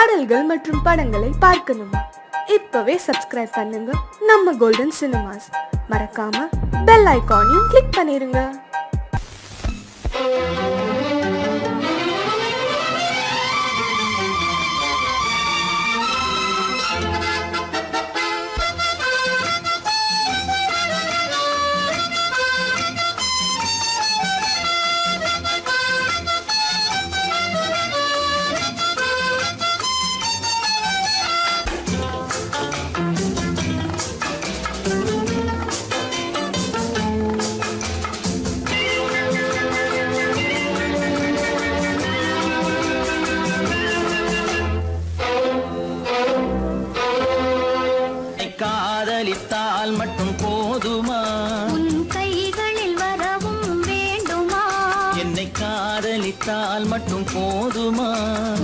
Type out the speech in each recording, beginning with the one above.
பாடல்கள் மற்றும் படங்களை பார்க்கணுமா? இப்பவே சப்ஸ்கிரைப் பண்ணுங்க நம்ம கோல்டன் சினிமாஸ். மறக்காம பெல் ஐகானையும் கிளிக் பண்ணிருங்க. காதலித்தால் மட்டும் போதுமா? உன் கைகளில் வரவும் வேண்டுமா? என்னை காதலித்தால் மட்டும் போதுமா?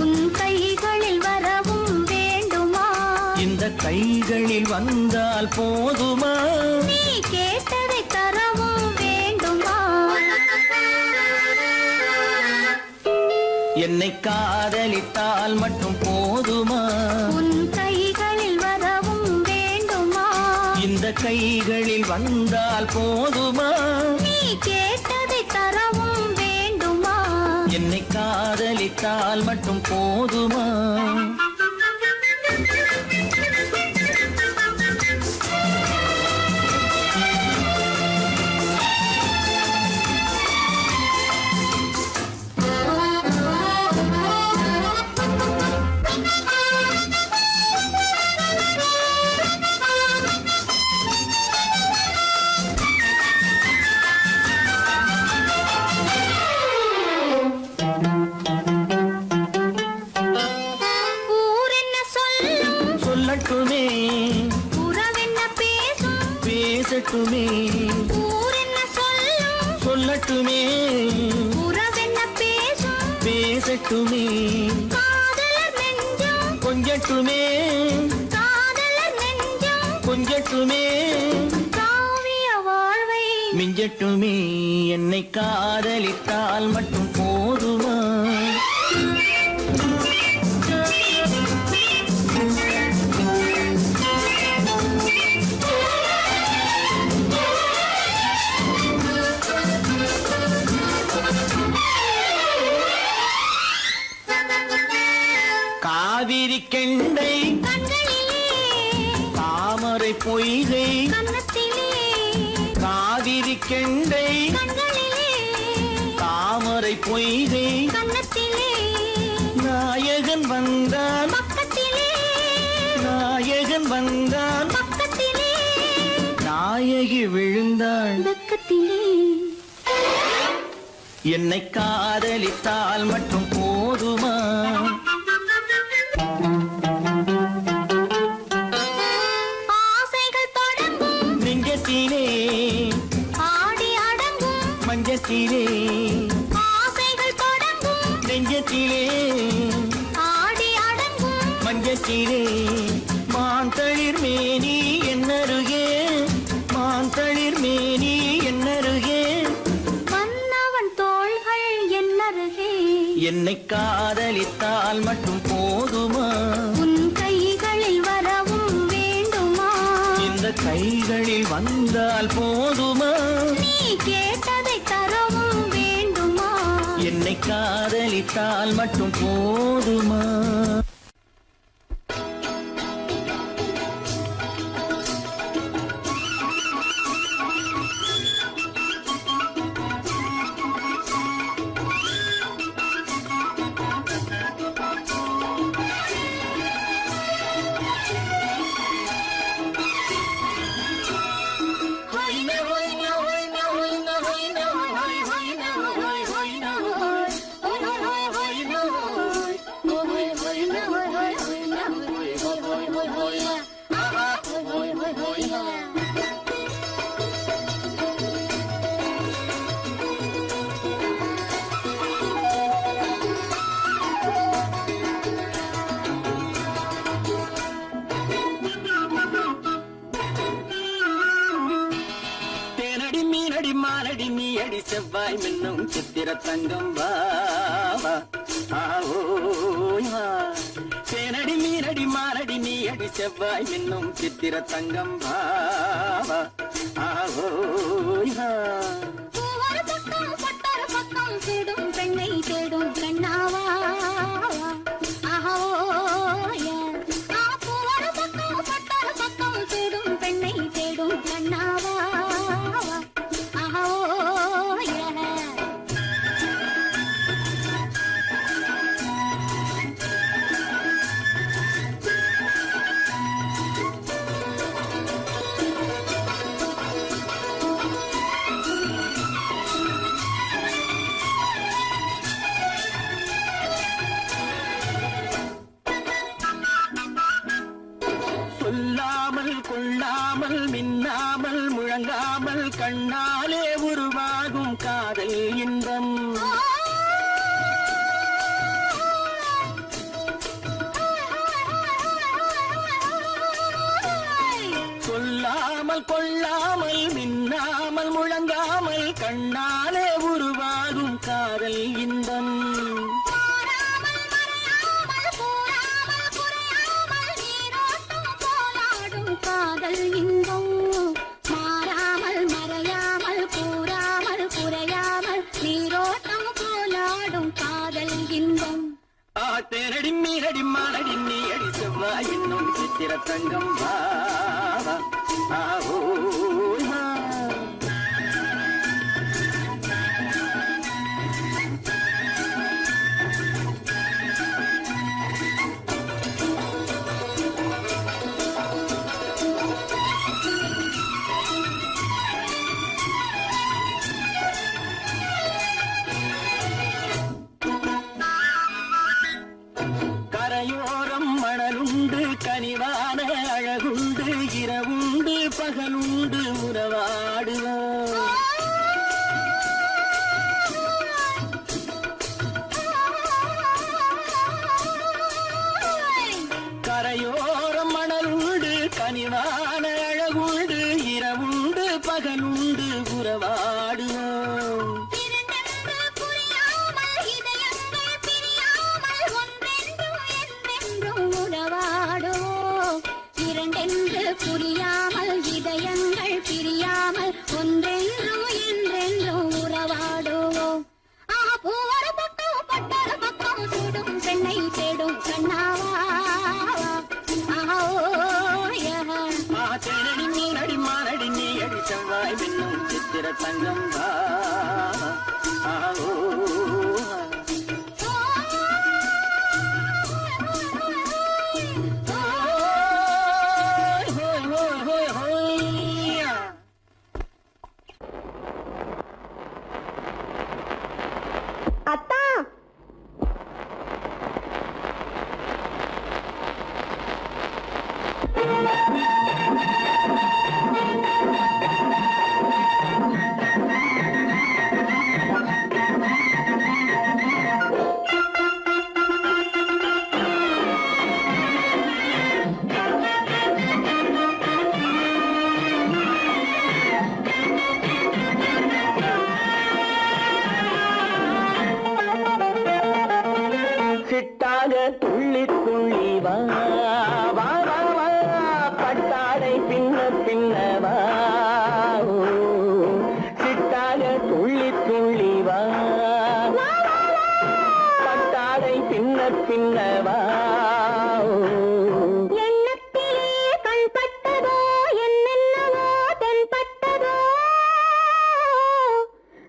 உன் கைகளில் வரவும் வேண்டுமா? இந்த கைகளில் வந்தால் போதுமா? நீ கேட்டதை தரவும் வேண்டுமா? என்னை காதலித்தால் மட்டும் போதுமா? உன் கைகளில் வரவும் வேண்டுமா? இந்த கைகளில் வந்தால் போதுமா? நீ கேட்டதை தரவும் வேண்டுமா? என்னை காதலித்தால் மட்டும் போதுமா? சொல்லட்டுமே, உறவென்ன பேசும் பேசட்டுமே. ஊரென்ன சொல்லும் சொல்லட்டுமே, உறவென்ன பேசும் பேசட்டுமே. காதலர் நெஞ்சம் கொஞ்சட்டுமே, காதலர் நெஞ்சம் கொஞ்சட்டுமே. காவிய வாழ்வை மிஞ்சட்டுமே. என்னை காதலித்தால் மட்டும் போதுமா? காவிரி கெண்டை கண்களிலே தாமரை பொய்கை கன்னத்திலே காவிரி கெண்டை கண்களிலே தாமரை பொய்கை கன்னத்திலே நாயகன் வந்தான் பக்கத்திலே நாயகன் வந்தான் பக்கத்திலே நாயகி விழுந்தாள் பக்கத்திலே. என்னை காதலித்தால் மட்டும் போதுமா? ஆசைகள் தொடங்கும் நெஞ்சத்திலே ஆடி அடங்கும் மஞ்சத்திலே ஆசைகள் தொடங்கும் நெஞ்சத்திலே ஆடி அடங்கும் மஞ்சத்திலே. மாந்தளிர் மேனி என்னருகே மாந்தளிர் மேனி என்னருகே மன்னவன் தோள்கள் என்னருகே. என்னை காதலித்தால் மட்டும் போதுமா? உன் கைகளில் வரவும் வேண்டுமா? இந்த கைகளில் வந்தால் போதுமா? நீ கேட்டதை தரவும் வேண்டுமா? என்னை காதலித்தால் மட்டும் போதுமா? மீனடி மாலடி நீ அடி செவ்வாய் மின்னும் சித்திர தங்கம் வா சேன செவ்வாய் மின்னும் சித்திர தங்கம் பாவா ஆஹோயா பூவொரு பக்கம் பட்டொரு பக்கம் தேடும் பெண்ணை தேடும் கண்ணாவா ஆஹோய பூவொரு பக்கம் பட்டொரு பக்கம் தேடும் பெண்ணை தேடும் கண்ணாவா ஆஹோய சொல்லாமல் கொள்ளாமல் மின்னாமல் முழங்காமல் கண்ணாலே உருவாகும் காதல் இன்பம் சொல்லாமல் கொள்ளாமல் மின்னாமல் முழங்காமல் கண்ணாலே உருவாகும் காதல் இன்பம் காதல் இன்பம் மாறாமல் மறையாமல் கூறாமல் குறையாமல் நீரோட்டம் போலாடும் காதல் இன்பம் தேனடி மீனடி மானடி நீ அடி செவ்வாய் என்னும் சித்திர தங்கம் பாவா ஆஹோயா கரையோரம் மணலுண்டு கனிவான அழகுண்டு இரவுண்டு பகலுண்டு உறவாடுவோம் கரையோரம் மணலுண்டு கனிவான அழகுண்டு இரவுண்டு பகலுண்டு உறவாடுவோம் இரண்டென்று புரியாமல் இதயங்கள் பிரியாமல் ஒன்றென்றும் என்றென்றும் உறவாடுவோம் பூவொரு பக்கம் பட்டொரு பக்கம் சூடும் பெண்ணை தேடும் கண்ணாவா தேனடி மீனடி மானடி நீ அடி செவ்வாய் மின்னும் சித்திர தங்கம் பாவா ஆஹோயா அத்தா சிட்டாக துள்ளி துள்ளி வா வா வா வா பட்டாடை பின்ன பின்னவா சிட்டாக துள்ளி துள்ளி வா பட்டாடை பின்ன பின்னவா எண்ணத்திலே கண்பட்டதோ என்னென்னவோ தென்பட்டதோ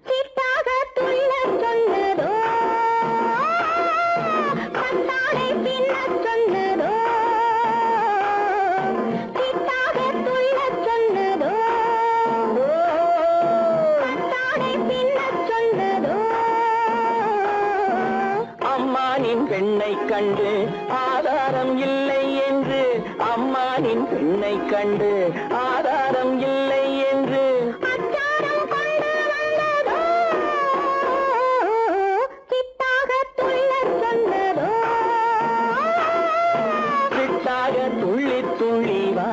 சிட்டாக துள்ள சொன்னதோ பட்டாடை பின்ன சொன்னதோ சிட்டாக துள்ள சொன்னதோ பட்டாடை பின்ன சொன்னதோ அம்மானின் பெண்ணை கண்டு ஆதாரம் இல்லை என்று அம்மானின் பெண்ணை கண்டு ஆதாரம் இல்லை என்று அச்சாரம் கொண்டு வந்ததோ சிட்டாக துள்ள சொன்னதோ சிட்டாக துள்ளி துள்ளி வா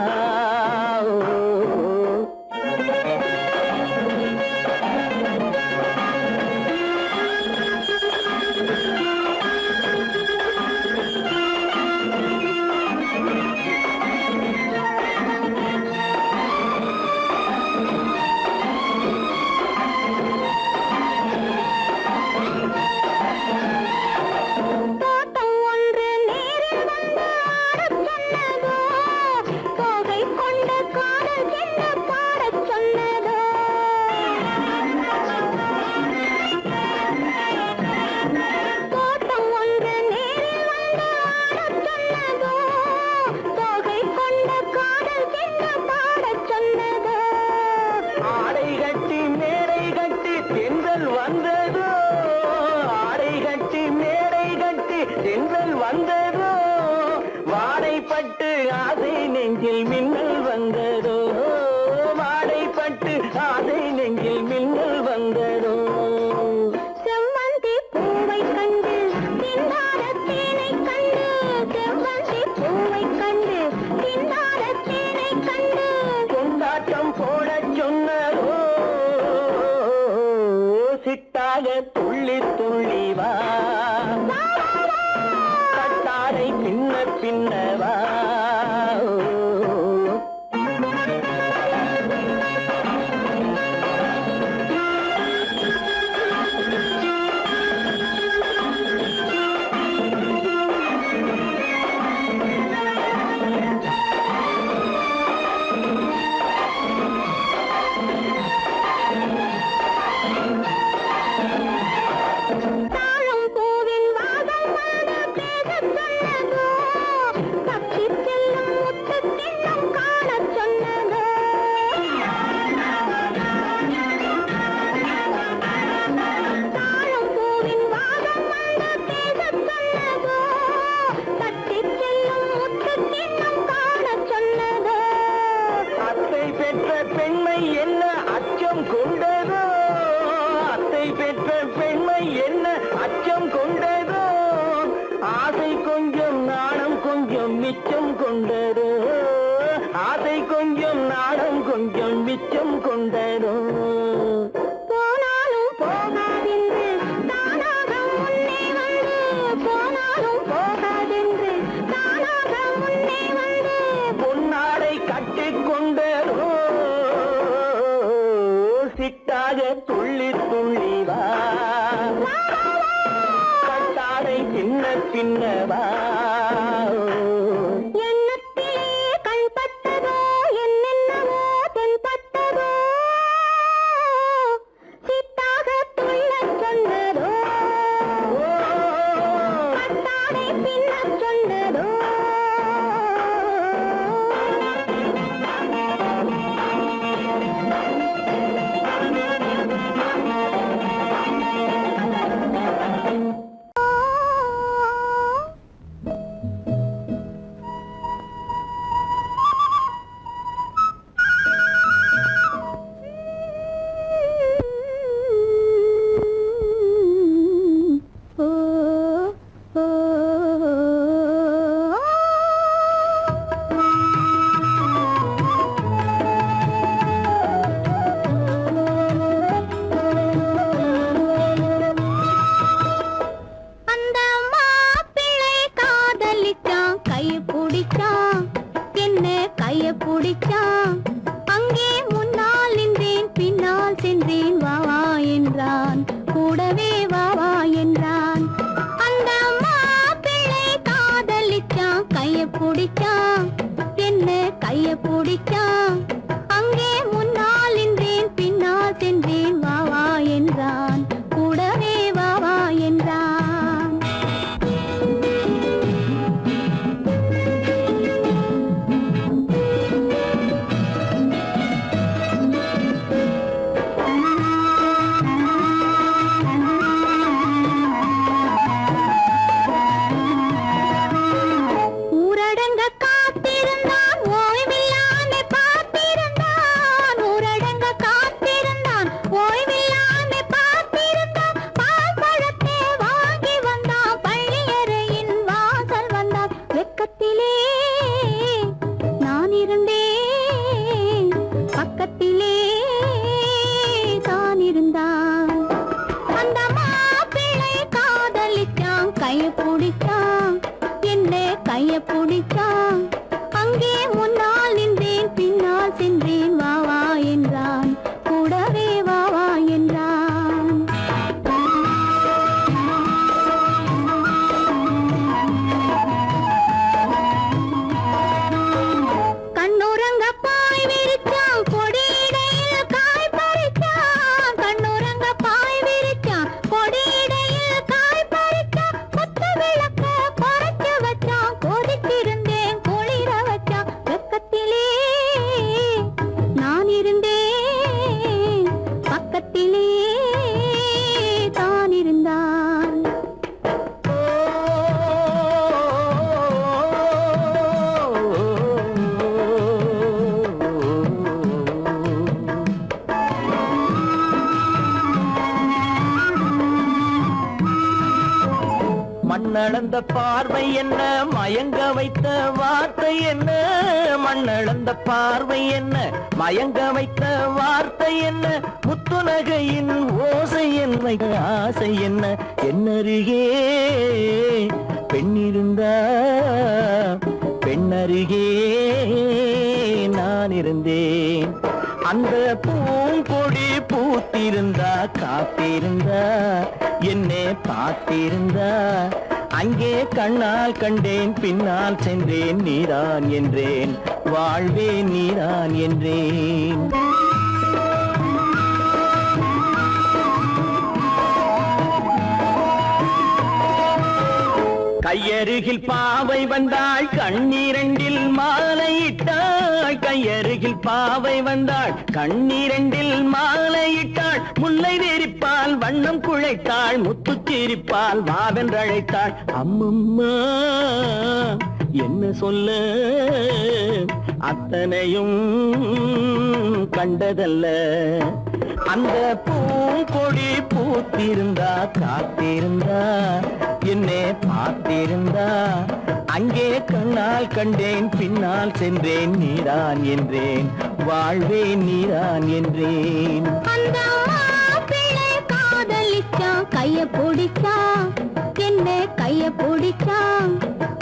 நெஞ்சில் மின்னல் வந்ததோ வாடைப்பட்டு ஆசை நெஞ்சில் மின்னல் வந்ததோ செவ்வந்தி பூவை கண்டு திண்டாட தேனை கண்டு செவ்வந்தி பூவை கண்டு திண்டாட தேனை கண்டு கொண்டாட்டம் போட சொன்னதோ சிட்டாக துள்ளி துள்ளி வா கட்டாரை பின்ன பின்னவா மிச்சம் கொண்டரோ ஆசை கொஞ்சம் நாடம் கொஞ்சம் மிச்சம் கொண்டரோ போனாலும் போகாதென்று தானாக முன்னே வந்து போனாலும் போகாதென்று தானாக முன்னே வந்து பொன்னாடை கட்டிக்கொண்டரோ சிட்டாக துள்ளி துள்ளி வா கட்டாடை சின்ன சின்னவா அந்த பார்வை என்ன, மயங்க வைத்த வார்த்தை என்ன, மண்ணளந்த பார்வை என்ன, மயங்க வைத்த வார்த்தை என்ன, முத்துநகையின் ஓசை என்ன, ஆசை என்ன, என்னருகே பெண்ணிருந்தா பெண்ணருகே நான் இருந்தேன். அந்த பூங்கொடி பூத்திருந்தா காத்திருந்தா என்னை பார்த்திருந்தா அங்கே கண்ணால் கண்டேன் பின்னால் சென்றேன் நீதான் என்றேன் வாழ்வே நீதான் என்றேன். கையருகில் பாவை வந்தாள் கண்ணீரண்டில் மாலையிட்டாள், கையருகில் பாவை வந்தாள் கண்ணீரண்டில் மாலையிட்டாள், முல்லை வெறிப்பால் வண்ணம் குழைத்தாள், முத்துச்சிரிப்பால் வாவென்றழைத்தாள். அம்மம்மா என்ன சொல்ல அத்தனையும் கண்டதல்ல, அந்த பூங்கொடி பூத்திருந்தா காத்திருந்தா என்னை பார்த்திருந்தா அங்கே கண்ணால் கண்டேன் பின்னால் சென்றேன் நீதான் என்றேன் வாழ்வே நீதான் என்றேன். அந்த மாப்பிள்ளை காதலிச்சா கைய பிடிச்சா என்ன கைய பிடிச்சா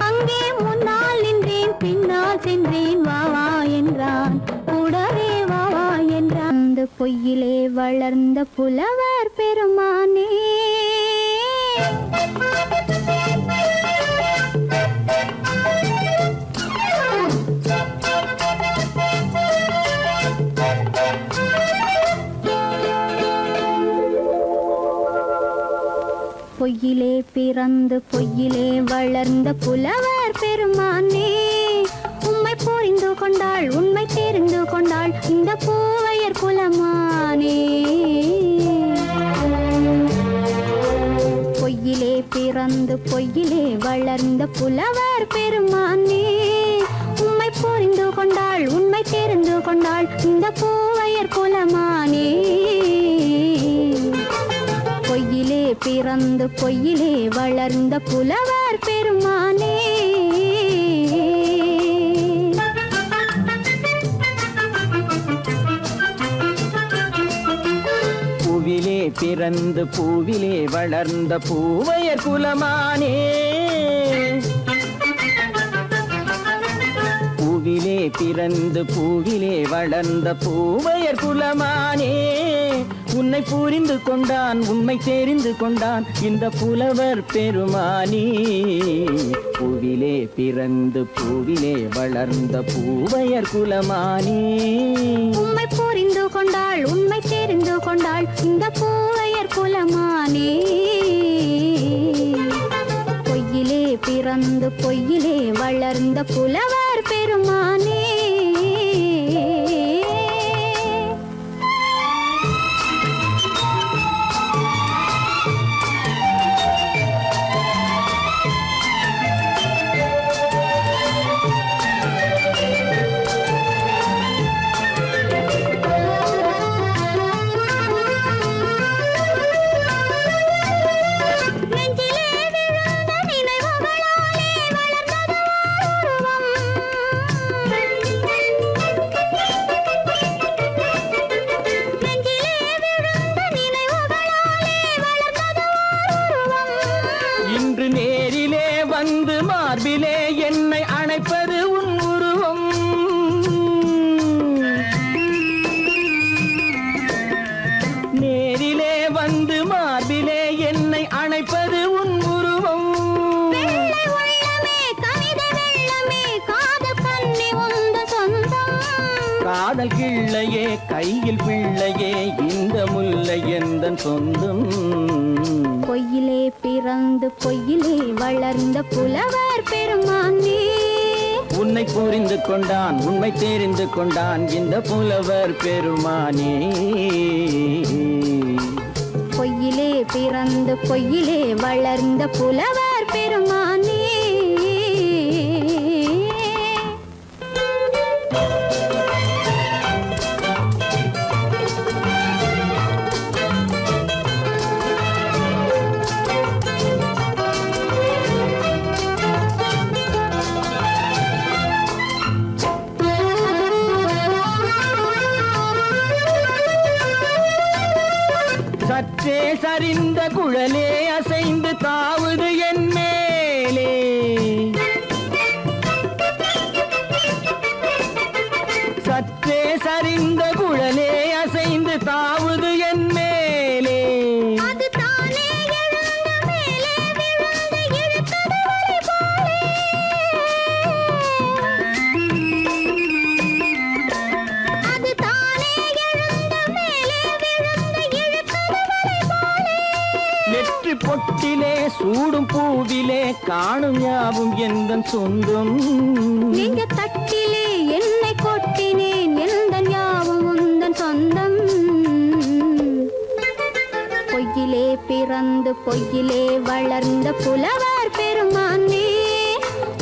அங்கே முன்னால் நின்றேன் பின்னால் சென்றேன் வா வா என்றான் கூடவே வா வா என்றான். அந்த பொய்யிலே வளர்ந்த புலவர் பெருமானே பொய்யிலே பிறந்து பொய்யிலே வளர்ந்த புலவர் பெருமானே, உம்மை புரிந்து கொண்டாள் உண்மை தெரிந்து கொண்டாள் இந்த பூவையர் குலமானே. பொய்யிலே பிறந்து பொய்யிலே வளர்ந்த புலவர் பெருமானே, உம்மை புரிந்து கொண்டாள் உண்மை தெரிந்து கொண்டாள் இந்த பூவையர் குலமானே. பொய்யிலே பிறந்து பொய்யிலே வளர்ந்த புலவர் பெருமானே. பூவிலே பிறந்து பூவிலே வளர்ந்த பூவையர் குலமானே, பூவிலே பிறந்து பூவிலே வளர்ந்த பூவையர் குலமானே, உன்னை புரிந்து கொண்டான் உண்மை தெரிந்து கொண்டான் இந்த புலவர் பெருமானே. பூவிலே பிறந்து பூவிலே வளர்ந்த பூவையர் குலமானே, உம்மை புரிந்து கொண்டாள் உண்மை தெரிந்து கொண்டாள் இந்த பூவையர் குலமானே. பொய்யிலே பிறந்து பொய்யிலே வளர்ந்த புலவர் பெருமானே. மார்பிலே என்னை அணைப்பது உன் உருவம், நேரிலே வந்து மார்பிலே என்னை அணைப்பது உன் உருவம். காதல் கிள்ளையே கையில் பிள்ளையே இந்த முல்லை எந்தன் சொந்தம். பொய்யிலே பிறந்து பொய்யிலே வளர்ந்த புலவர் பெருமானே, உன்னை புரிந்து கொண்டான் உண்மை தெரிந்து கொண்டான் இந்த புலவர் பெருமானே. பொய்யிலே பிறந்து பொய்யிலே வளர்ந்த புலவர் பெருமானே. சற்றே சரிந்த குழலே அசைந்து தாவுது என் மேலே. சற்றே சரிந்த குழலே அசைந்து தாவுது என் மேலே. அது தானே எழுந்த மேலே விழுந்து இழுத்தது வலை போலே. அது தானே எழுந்த மேலே விழுந்து இழுத்தது வலை போலே. நெற்றி பொட்டிலே சூடும் பூவிலே காணும் யாவும் எந்தன் சொந்தம். நெஞ்ச தட்டிலே என்னை கொட்டினேன் எந்தன் யாவும் உந்தன் சொந்தம். பொய்யிலே பிறந்து பொய்யிலே வளர்ந்த புலவர் பெருமானே,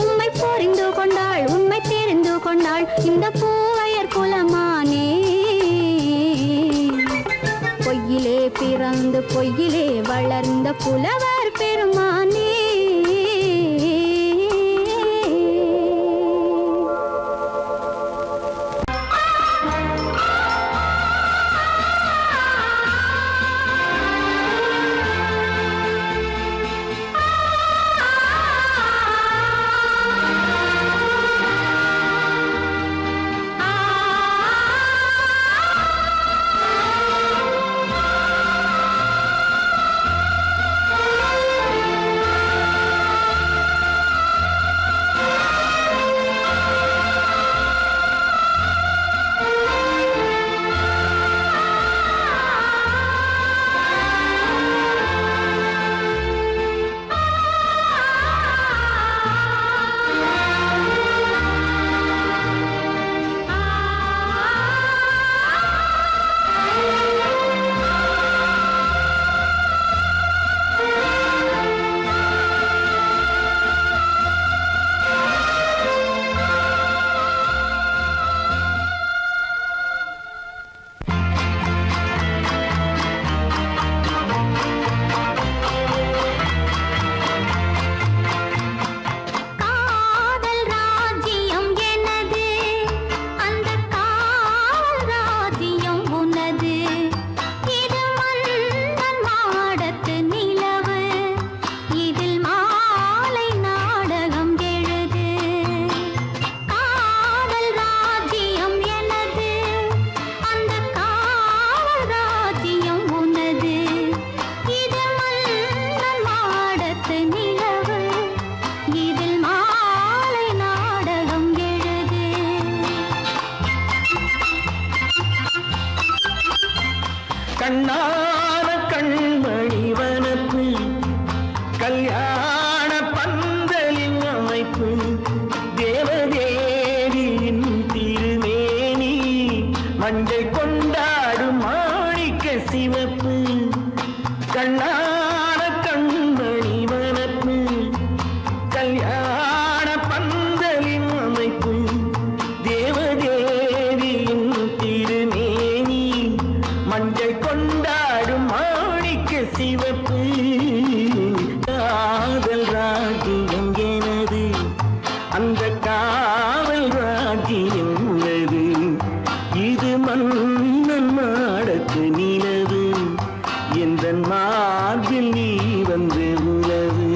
உம்மை புரிந்து கொண்டாள் உண்மை தெரிந்து கொண்டாள் இந்த பூவையர் குலமானே. பொய்யிலே பிறந்து பொய்யிலே வளர்ந்த புலவர் பெருமானே. கண்ணான கண்மணி வனப்பு கல்யாண பந்தலின் அமைப்பு தேவதேவியின் திருமேனி மஞ்சள் கொண்டாடும் மாணிக்க சிவப்பு. கண்ணான கண்மணி வனப்பு கல்யாண பந்தலின் அமைப்பு தேவதேவியின் திருமேனி மஞ்சள் கொண்டாடும் மாணிக்க சிவப்பு. காதல் ராஜ்யம் எனது அந்த காவல் ராஜ்யம் உள்ளது. இது மன்னன் மாடத்து நிலவு எந்த மார்பில் நீ வந்து உலவு.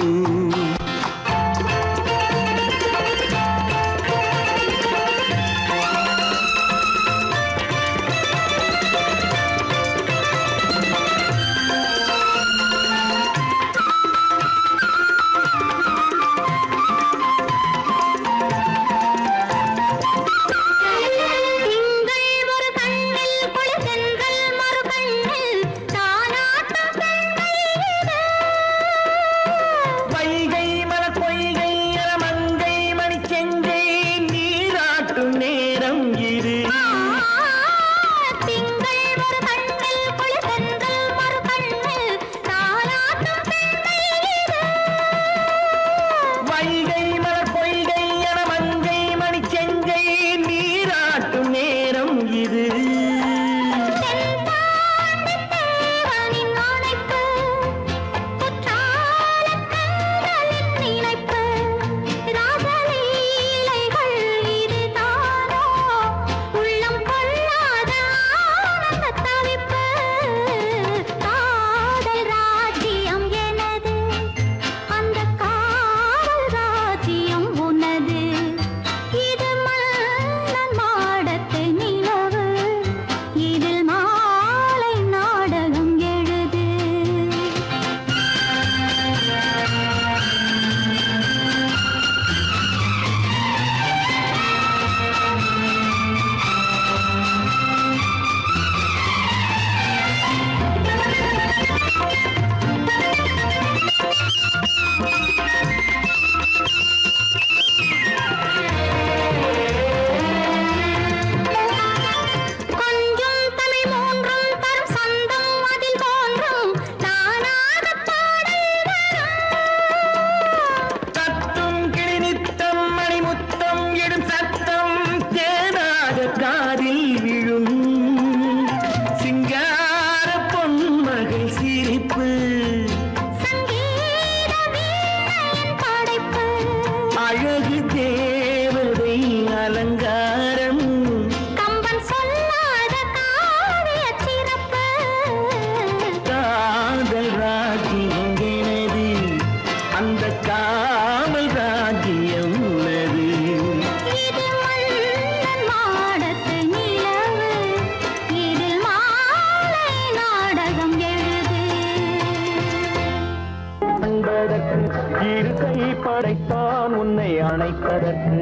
அணைப்பதற்கு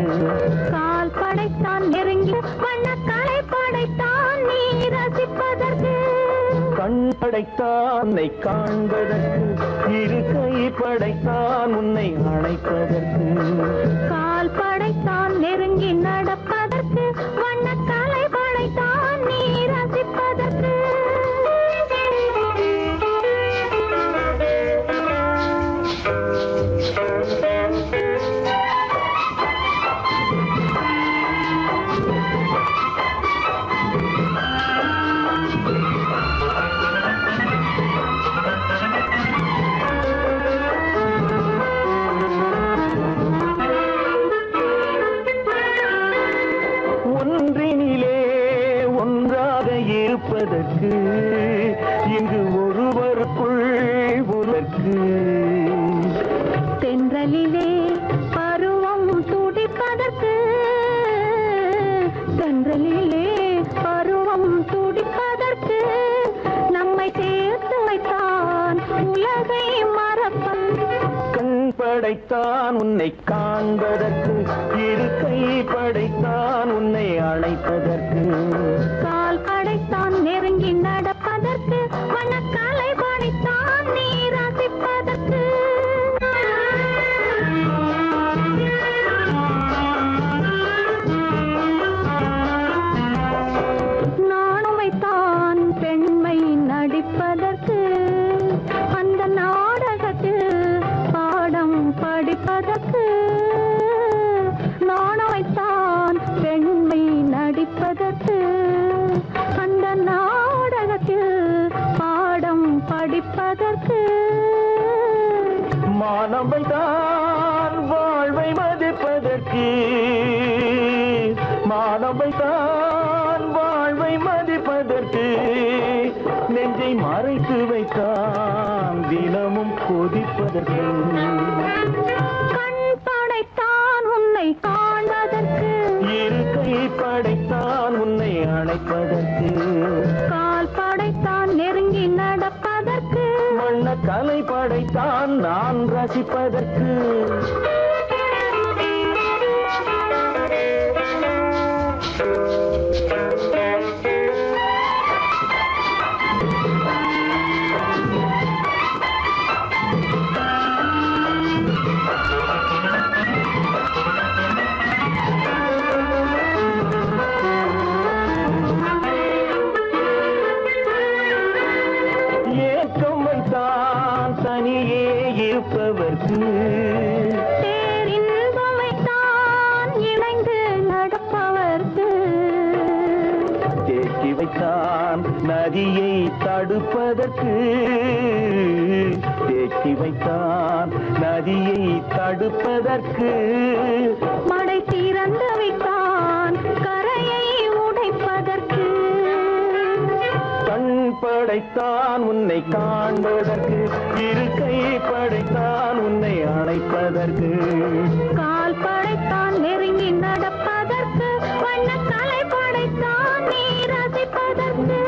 கால் படைத்தான் நெருங்கி வண்ணக்காலை படைத்தான் நீ ரசிப்பதற்கு கண் படைத்தானை காண்பதற்கு இரு கை படைத்தான் உன்னை அணைப்பதற்கு கால் படைத்தான் நெருங்கி நடப்பதற்கு வண்ணக்காலை படைத்தான் நீ ரசிப்பதற்கு ஒன்றினிலே ஒன்றாக இருப்பதற்கு இங்கு ஒருவருக்குள் ஒருவருக்கு தென்றலிலே பருவம் துடிப்பதற்கு தென்றலிலே பருவம் துடிப்பதற்கு நம்மை சேர்த்து வைத்தான் உலகை மறப்பன் கண் படைத்தான் உன்னை காண்பதற்கு இரு கை படைத்தான் உன்னை அழைப்பதற்கு கால் படைத்தான் நெருங்கி நடப்பதற்கு வண்ணக்காலை படைத்தான் நீ ரசிப்பதற்கு நானும் வைத்தான் பெண்மை நடிப்பதற்கு அந்த நாடகத்தில் பாடம் படிப்பதற்கு நானும் வைத்தான் பெண்மை நடிப்பதற்கு அந்த நாடகத்தில் பாடம் படிப்பதற்கு மானவை தான் வாழ்வை மதிப்பதற்கு மானவை தான் வாழ்வை மதிப்பதற்கு நெஞ்சை மறைத்து வைத்தான் தினமும் கொதிப்பதற்கு கண் படைத்தான் உன்னை காண்பதற்கு இரு கை படைத்தான் உன்னை அணைப்பதற்கு கால் படைத்தான் நெருங்கி நடப்பதற்கு வண்ண கலை படைத்தான் நான் ரசிப்பதற்கு ஏக்கம் வைத்தான் தனியே இருப்பவர்க்கு பேரின்பம் வைத்தான் இணைந்து நடப்பவர்க்கு தேக்கி வைத்தான் நதியை தடுப்பதற்கு தேக்கி வைத்தான் நதியை தடுப்பதற்கு மடை திறந்து வைத்தான் கரையை உடைப்பதற்கு கண் படைத்தான் உன்னை காண்பதற்கு இரு கை படைத்தான் உன்னை அணைப்பதற்கு கால் படைத்தான் நெருங்கி நடப்பதற்கு வண்ணக்கலை படைத்தான் நீ ரசிப்பதற்கு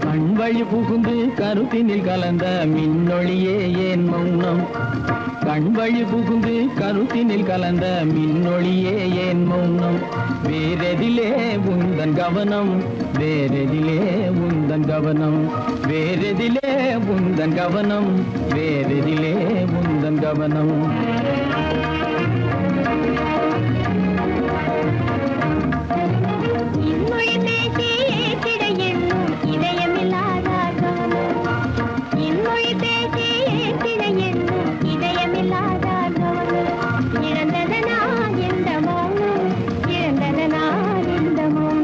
கண்வழி புகுந்து கருத்தினில் கலந்த மின்னொளியே ஏன் மௌனம் கண்வழி புகுந்து கருத்தினில் கலந்த மின்னொளியே ஏன் மௌனம் வேறெதிலே உந்தன் கவனம் வேறெதிலே உந்தன் கவனம் வேறெதிலே உந்தன் கவனம் வேறெதிலே உந்தன் கவனம் இன்மொழி பேசி ஏற்றிட எண்ணும் இதயமில்லாதார் கவனம் இன்மொழி பேசி ஏற்றிட எண்ணும் இதயமில்லாதார் கவனம் இழந்ததனா இந்த மௌனம் இழந்ததனா இந்த மௌனம்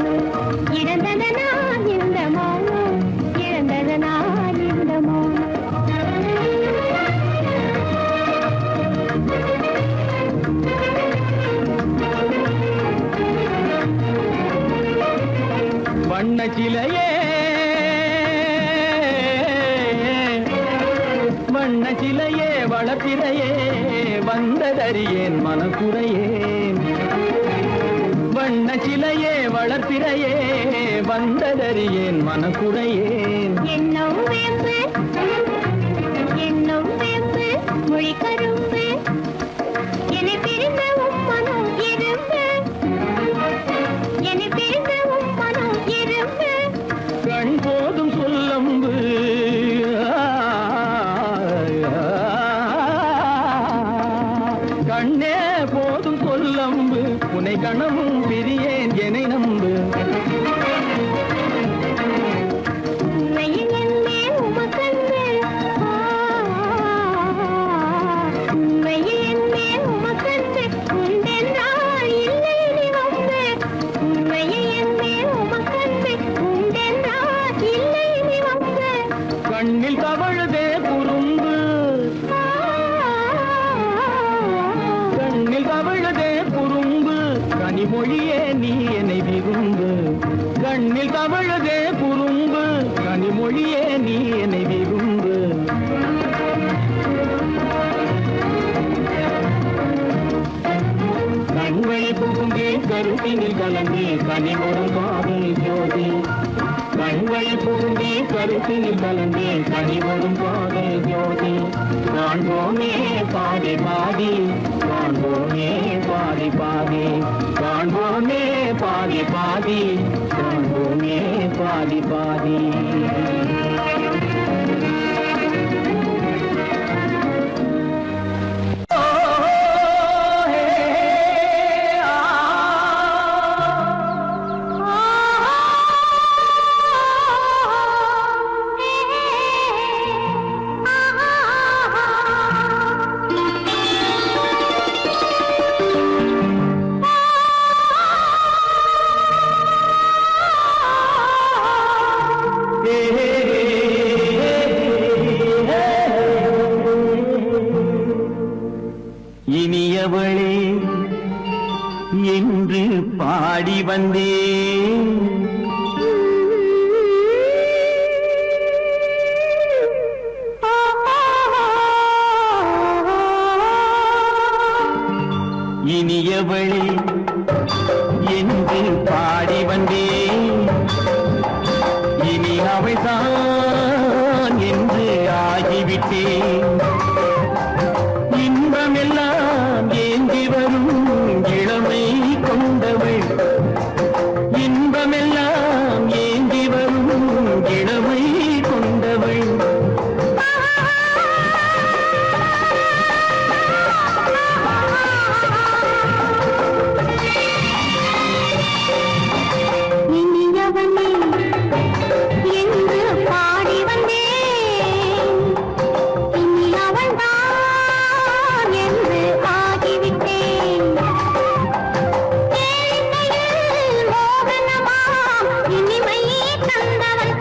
வண்ணச்சிலையே வண்ணச்சிலையே வளர்த்திரையே வந்ததறியேன் மனக்குறையேன் வண்ணச்சிலையே வளர்த்திரையே வந்ததறியேன் மனக்குறையேன் என்னும் வேம்பு மொழி கரும்பு என்னை பிரிந்த உம்மனம் எறும்பு என்னை பிரிந்த உம்மனம் எறும்பு கண் போதும் சொல்லம்பு கண்ணே போதும் சொல்லம்பு உனை கணமும் பிரியேன் என்னை நம்பு உண்மையில் என்னே உமக்கன்று உண்மையில் என்னே உமக்கன்று உண்டென்றால் இல்லை நீ வந்து உண்மையில் என்னே உமக்கன்று உண்டென்றால் இல்லை நீ வந்து கண்ணில் தவழுதே குறும்பு கண்ணில் தவழுதே குறும்பு கனிமொழியே நீ என்னை விரும்பு கண்ணில் தவழுதே குறும்பு கனிமொழியே நீ என்னை விரும்பு கண்களை புகுந்தே கருத்தினில் கலந்தே கனிமொரும் காதல் ஜோதி கண்களை புகுந்தே கருத்தினில் கலந்தே கனிமொரும் காதல் ஜோதி காண்போமே பாதி பாதி காண்போமே பாதி பாதி காண்போமே பாதி பாதி காண்போமே பாதி பாதி இனியவளே என்று பாடி வந்தேன் இனியவளே என்று பாடி வந்தேன் இனி அவள்தான் என்று ஆகிவிட்டேன் இன்பமெல்லாம் ஏந்தி வரும் இளமை கொண்டவள் இன்பமெல்லாம் ஏந்தி வரும் இளமை கொண்டவள் இனியவனே என்று பாடி வந்தேன் இனி அவள்தான் என்று ஆகிவிட்டேன் ஏழையில் மோகனமாம் இனிமை தந்தவன்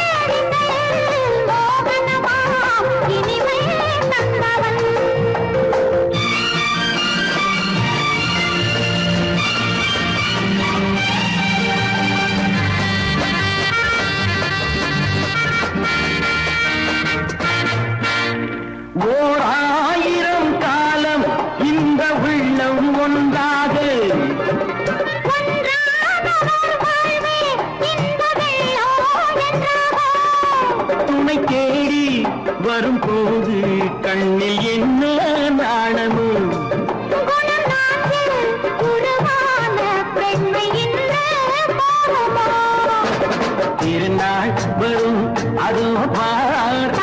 ஏழையில் மோகனமாம் இனிமை தந்தவன் ஓர் ஆயிரம் காலம் இந்த உள்ளம் ஒன்றாக துணை தேடி வரும்போது கண்ணில் என்ன நாணமோ திருநாள் வரும் அதோ பார்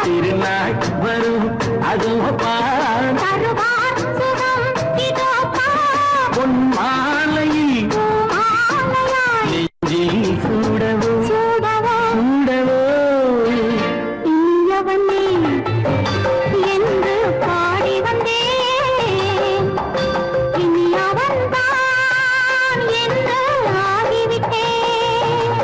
திருநாள் வரும் அதோ பார் பொன் மாலையில் நெஞ்சில் சூடவோ சூடவோ என்று பாடி வந்தேன் இனி அவன்தான் என்று ஆகிவிட்டேன்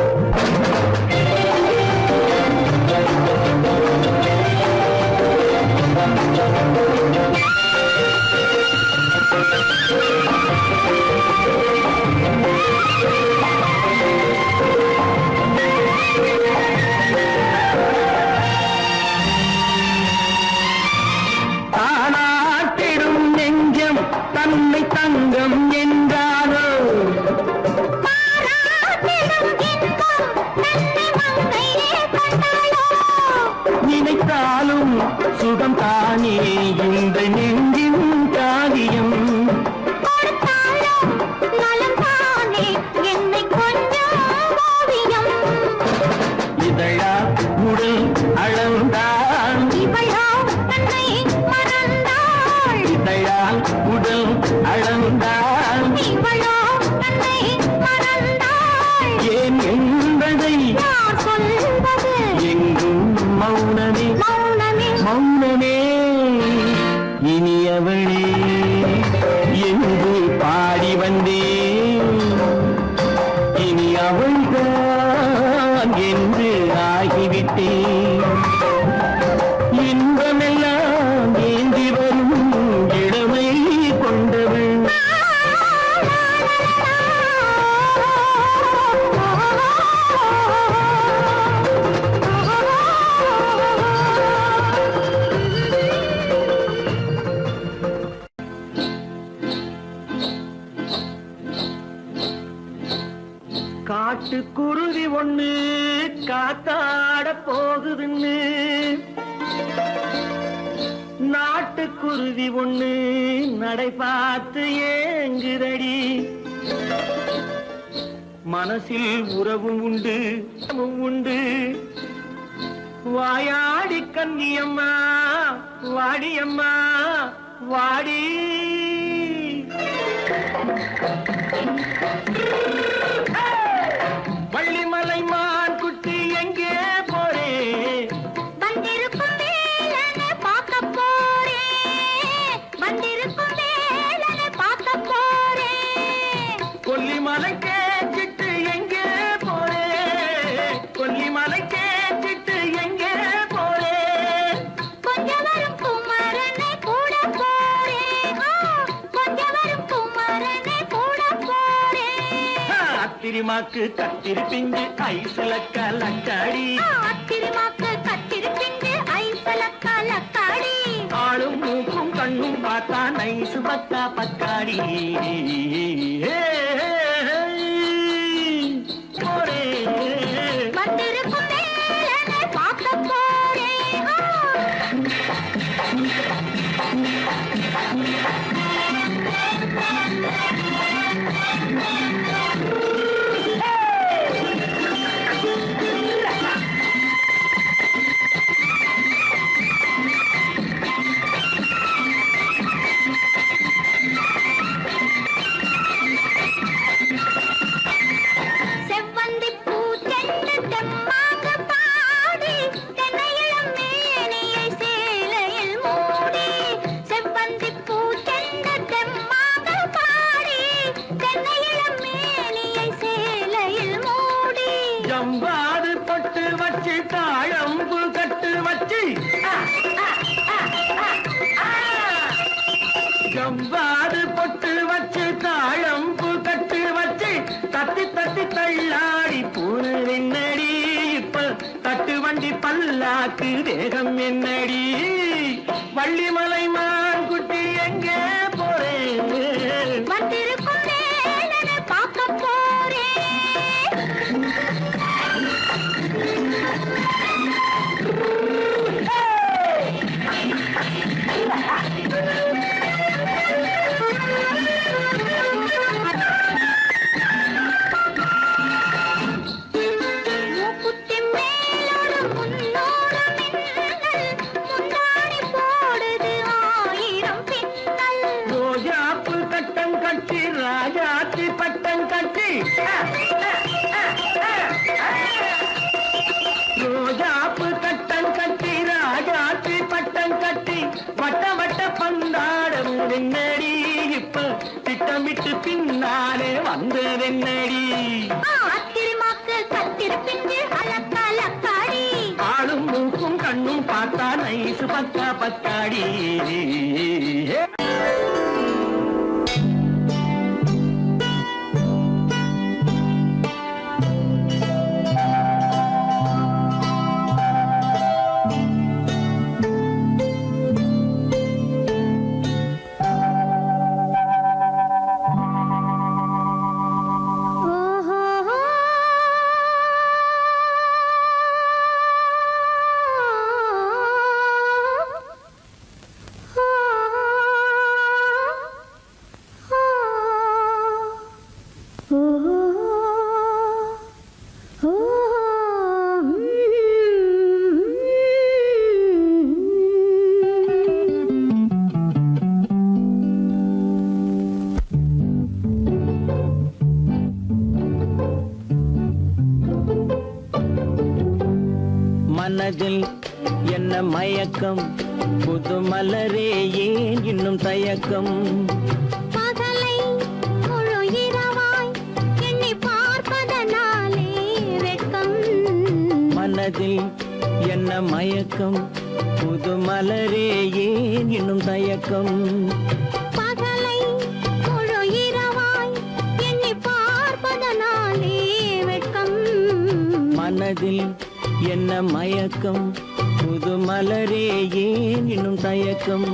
தன்னை மறந்தாள். ஏன் என்பதை நான் சொல்வது எங்கும் மௌனமே மௌனமே. மௌனமே. இனியவளே என்று பாடி வந்தேன், இனி அவள்தான் என்று ஆகிவிட்டேன். இன்பமெல்லாம் ஏந்தி வரும் இளமை கொண்டவள். காட்டுக்குருவி ஒண்ணு காத்தாட போகுதுன்னு, நாட்டுக்குருவி ஒண்ணு நடை பார்த்து ஏங்குதடி. மனசில் உறவும் உண்டு உண்டு. வாயாடி கன்னியம்மா வாடியம்மா வாடி. வள்ளிமலை மான் குட்டி எங்கே போறே? வந்திருக்கும் வேலனை பார்க்க போறேன். வந்திருக்கும் வேலனை பார்க்க போறேன். கொல்லிமலை கேச்சிட்டு எங்கே போறே? கொல்லிமலை கேச்சிட்டு எங்கே போறே? கொஞ்சம் வரும் குமரனை கூட போறேன். கொஞ்சம் வரும் குமரனை கூட போறேன். அத்திரிமாக்கு கத்திரி பிஞ்சு ஐசுல கலக்காடி. அத்திரிமாக்கு கத்திரி பிஞ்சு ஐசல கலக்காடி. ஆளும் மூக்கும் கண்ணும் பார்த்தா நைசு பக்கா பக்காடி. போரே வந்திருக்கும் வேலனை பார்க்க போறேன். செவ்வந்தி பூ தென்று தெம்மாக பாடி தென்னையிளம் மேனியை சேலையில் மூடி. செவ்வந்தி பூ தென்று தெம்மாக பாடி தென்னையிளம் மேனியை சேலையில் மூடி. ஜம்பாது பொட்டு வச்சு தாழம்பு கட்டு வச்சு. ஜம்பாது பொட்டு வச்சு தாழம்பு கட்டு வச்சு தத்தி தத்தி தள்ளாடி பூனு என்னடி. இப்ப தட்டு வண்டி பல்லாக்கு தேகம் என்னடி. வள்ளிமலை மான் குட்டி எங்கே போறேன்? வந்திருக்கும் வேலனை பார்க்க போறேன். மூக்குத்தி மேலோடு முன்னோடு மின்னல். முந்தாணி போடுது ஆயிரம் பின்னல். ரோஜாப்பு கட்டம் கட்டி ராஜாத்தி பட்டம் கட்டி. ரோஜாப்பு கட்டம் கட்டி ராஜாத்தி பட்டம் கட்டி வட்ட வட்ட பந்தாடம் என்னடி. இப்ப திட்டமிட்டு பின்னாலே வந்ததென்னடி. அத்திரிமாக்கு கத்திரி பிஞ்சு அலக்கலக்காடி. ஆளும் மூக்கும் கண்ணும் பார்த்தா நைசு பக்கா பக்காடி. ஓஹோ மனதில் என்ன மயக்கம் புது மலரே ஏன் இன்னும் தயக்கம் பகலை முழு இரவாய் எண்ணி பார்ப்பதனாலே வெட்கம் மனதில் என்ன மயக்கம் புது மலரே ஏன் இன்னும் தயக்கம் பகலை முழு இரவாய் எண்ணி பார்ப்பதனாலே வெட்கம் மனதில் என்ன மயக்கம் புது மலரே ஏன் இன்னும் தயக்கம்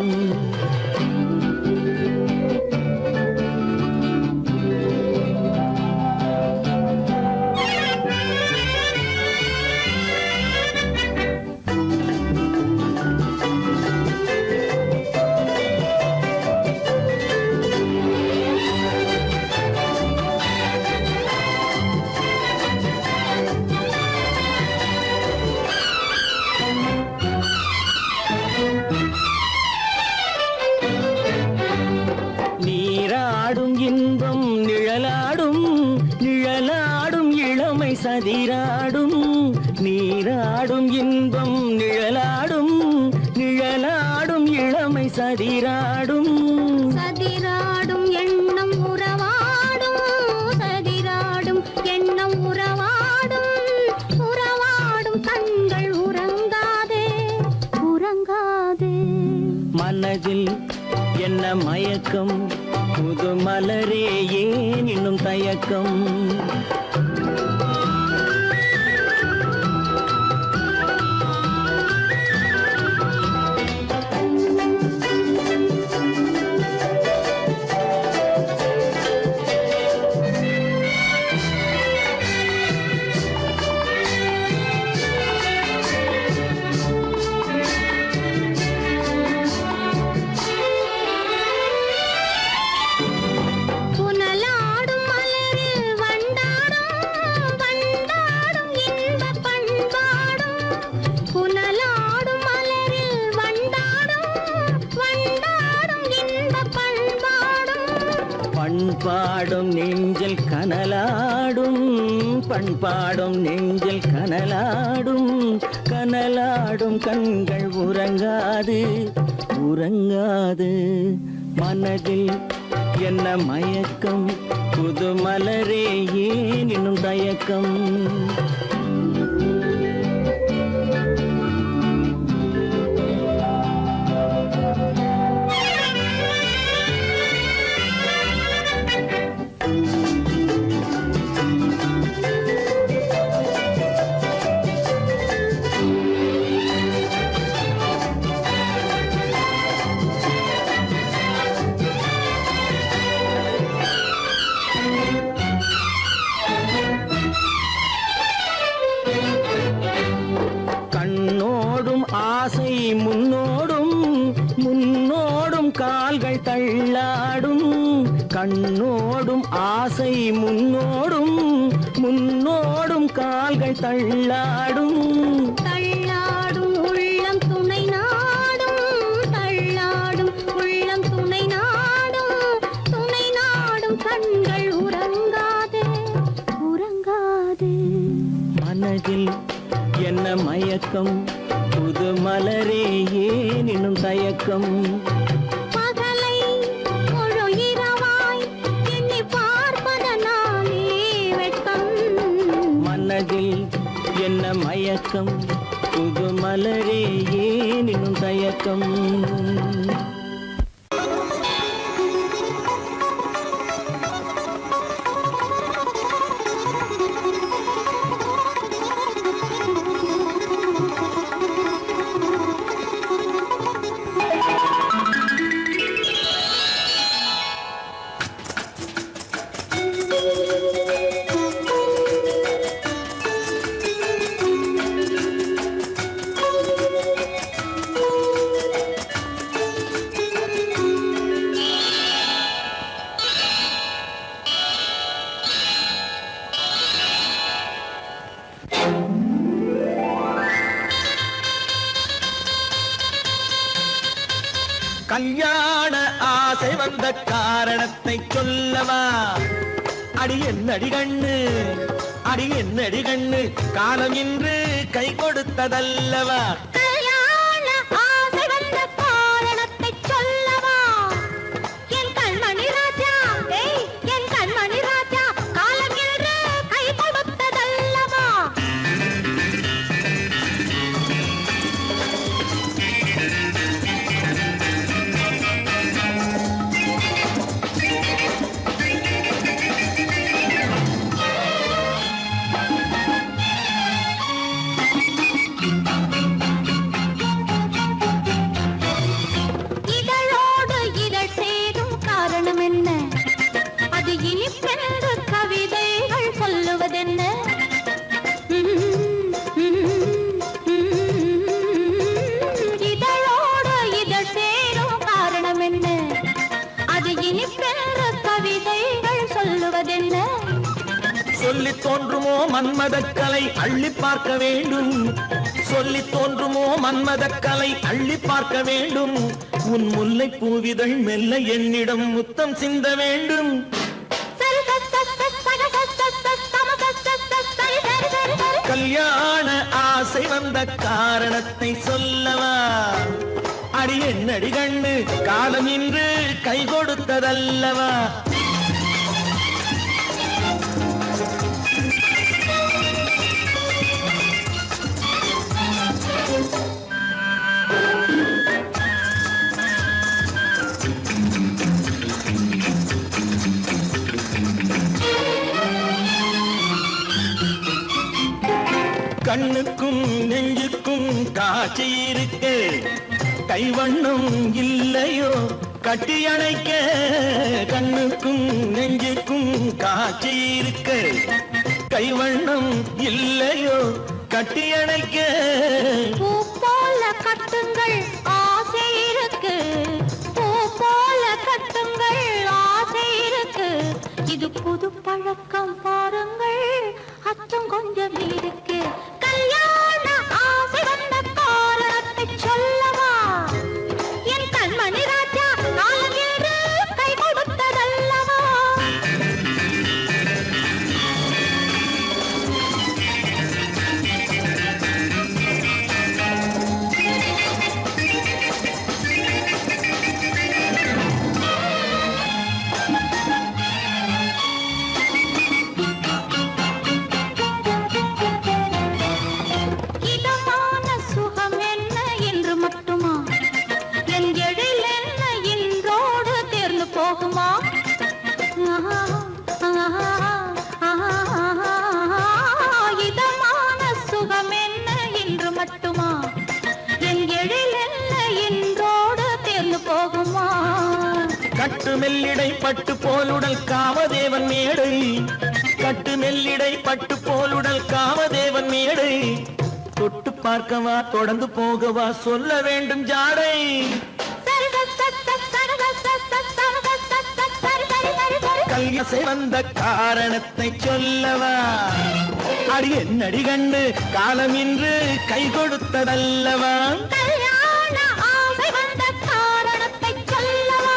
நீராடும் இன்பம் நிழலாடும் நிழலாடும் இளமை சதிராடும் நீராடும் இன்பம் நிழலாடும் நிழலாடும் இளமை சதிராடும் சதிராடும் எண்ணம் உறவாடும் சதிராடும் எண்ணம் உறவாடும் உறவாடும் கண்கள் உறங்காதே உறங்காதே மனதில் என்ன மயக்கம் புது மலரே ஏன் இன்னும் தயக்கம் புனலாடும் மலரில் வண்டாடும் வண்டாடும் இன்பப் பண்பாடும் புனலாடும் மலரில் வண்டாடும் வண்டாடும் இன்பப் பண்பாடும் பண்பாடும் நெஞ்சில் கனலாடும் பண்பாடும் நெஞ்சில் கனலாடும் கனலாடும் கண்கள் உறங்காது உறங்காது மனதில் என்ன மயக்கம் புது மலரே ஏன் இன்னும் தயக்கம் கண்ணோடும் ஆசை முன்னோடும் முன்னோடும் கால்கள் தள்ளாடும் கண்ணோடும் ஆசை முன்னோடும் முன்னோடும் கால்கள் தள்ளாடும் தள்ளாடும் உள்ளம் துணை நாடும் தள்ளாடும் உள்ளம் துணை நாடும் கண்கள் உறங்காதே உறங்காதே மனதில் என்ன மயக்கம் புது மலரே ஏன் இன்னும் தயக்கம் பகலை முழு இரவாய் எண்ணி பார்ப்பதனாலே வெட்கம் மனதில் என்ன மயக்கம் புது மலரே ஏன் இன்னும் தயக்கம் கல்யாண ஆசை வந்த காரணத்தை சொல்லவா? அடி என்னடி கண்ணு, அடி என்னடி கண்ணு, காலம் இன்று கை கொடுத்ததல்லவா கல்யாண ஆசை வந்த காரணத்தை சொல்லவா என் கண்மணி ராஜா என் கண்மணி ராஜா காலம் என்று கை கொடுத்ததல்லவா இதழோடு இதழ் சேரும் காரணம் என்ன அது இனிப்பென்று கவிதைகள் சொல்லுவதென்ன இதழோடு இதழ் சேரும் காரணம் என்ன அது இனிப்பென்று கவிதைகள் சொல்லுவதென்ன சொல்லி தோன்றுமோ மன்மதக்கலை அள்ளி பார்க்க வேண்டும் சொல்லி தோன்றுமோ மன்மதக்கலை அள்ளி பார்க்க வேண்டும் உன் முல்லை பூவிதழ் மெல்ல என்னிடம் முத்தம் சிந்த வேண்டும் கல்யாண ஆசை வந்த காரணத்தை சொல்லவா அடி என்னடி கண்ணு காலம் இன்று கை கொடுத்ததல்லவா கண்ணுக்கும் நெஞ்சுக்கும் காட்சி இருக்கு கைவண்ணம் இல்லையோ கட்டி அணைக்க கண்ணுக்கும் நெஞ்சுக்கும் காட்சி இருக்கு கைவண்ணம் இல்லையோ கட்டி அணைக்க பூ போல கட்டுங்கள் ஆசை இருக்கு பூ போல கட்டுங்கள் ஆசை இருக்கு இது புது பழக்கம் பாருங்கள் அச்சம் கொஞ்சம் இருக்கு கல்யாண ஆசை வந்த காரணத்தை சொல்லவா என் கண்மணி ராஜா காலம் என்று கை கொடுத்ததல்லவா இதமான சுகம் என்ன என்று மட்டுமா என் எழில் என்ன இன்றோடு தேர்ந்து போகுமா இதமான சுகம் என்ன என்று மட்டுமா என் எழில் என்ன இன்றோடு தேர்ந்து போகுமா கட்டு மெல்லிடை பட்டு போலுடல் காமதேவன் மேடை கட்டு மெல்லிடை பட்டு போலுடல் காமதேவன் மேடை தொட்டு பார்க்கவா தொடர்ந்து போகவா சொல்ல வேண்டும் ஜாடை கல்யாசை வந்த காரணத்தை சொல்லவா அடி என்னடி கண்டு காலம் இன்று கை கொடுத்ததல்லவா கல்யாண ஆசை வந்த காரணத்தை சொல்லவா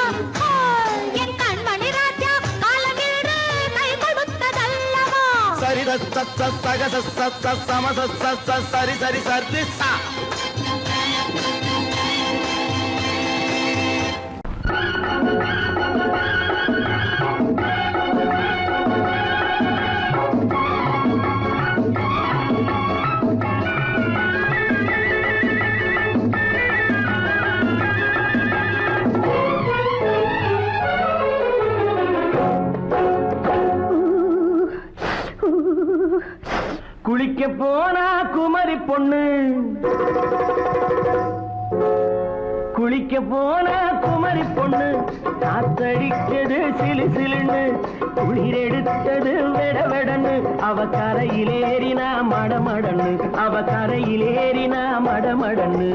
என் கண்மணி ராஜா காலம் என்று கை கொடுத்ததல்லவா சரி சகத சமச சரி சரி சரி சா குளிக்க போனா குமரி பொண்ணு குளிக்க போனா குமரி பொண்ணு காத்தடிச்சது சிலு சிலுன்னு குளிர் எடுத்தது வெடவெடன்னு அவ கரையிலேறினா மடமடன்னு அவ கரையிலேறினா மடமடன்னு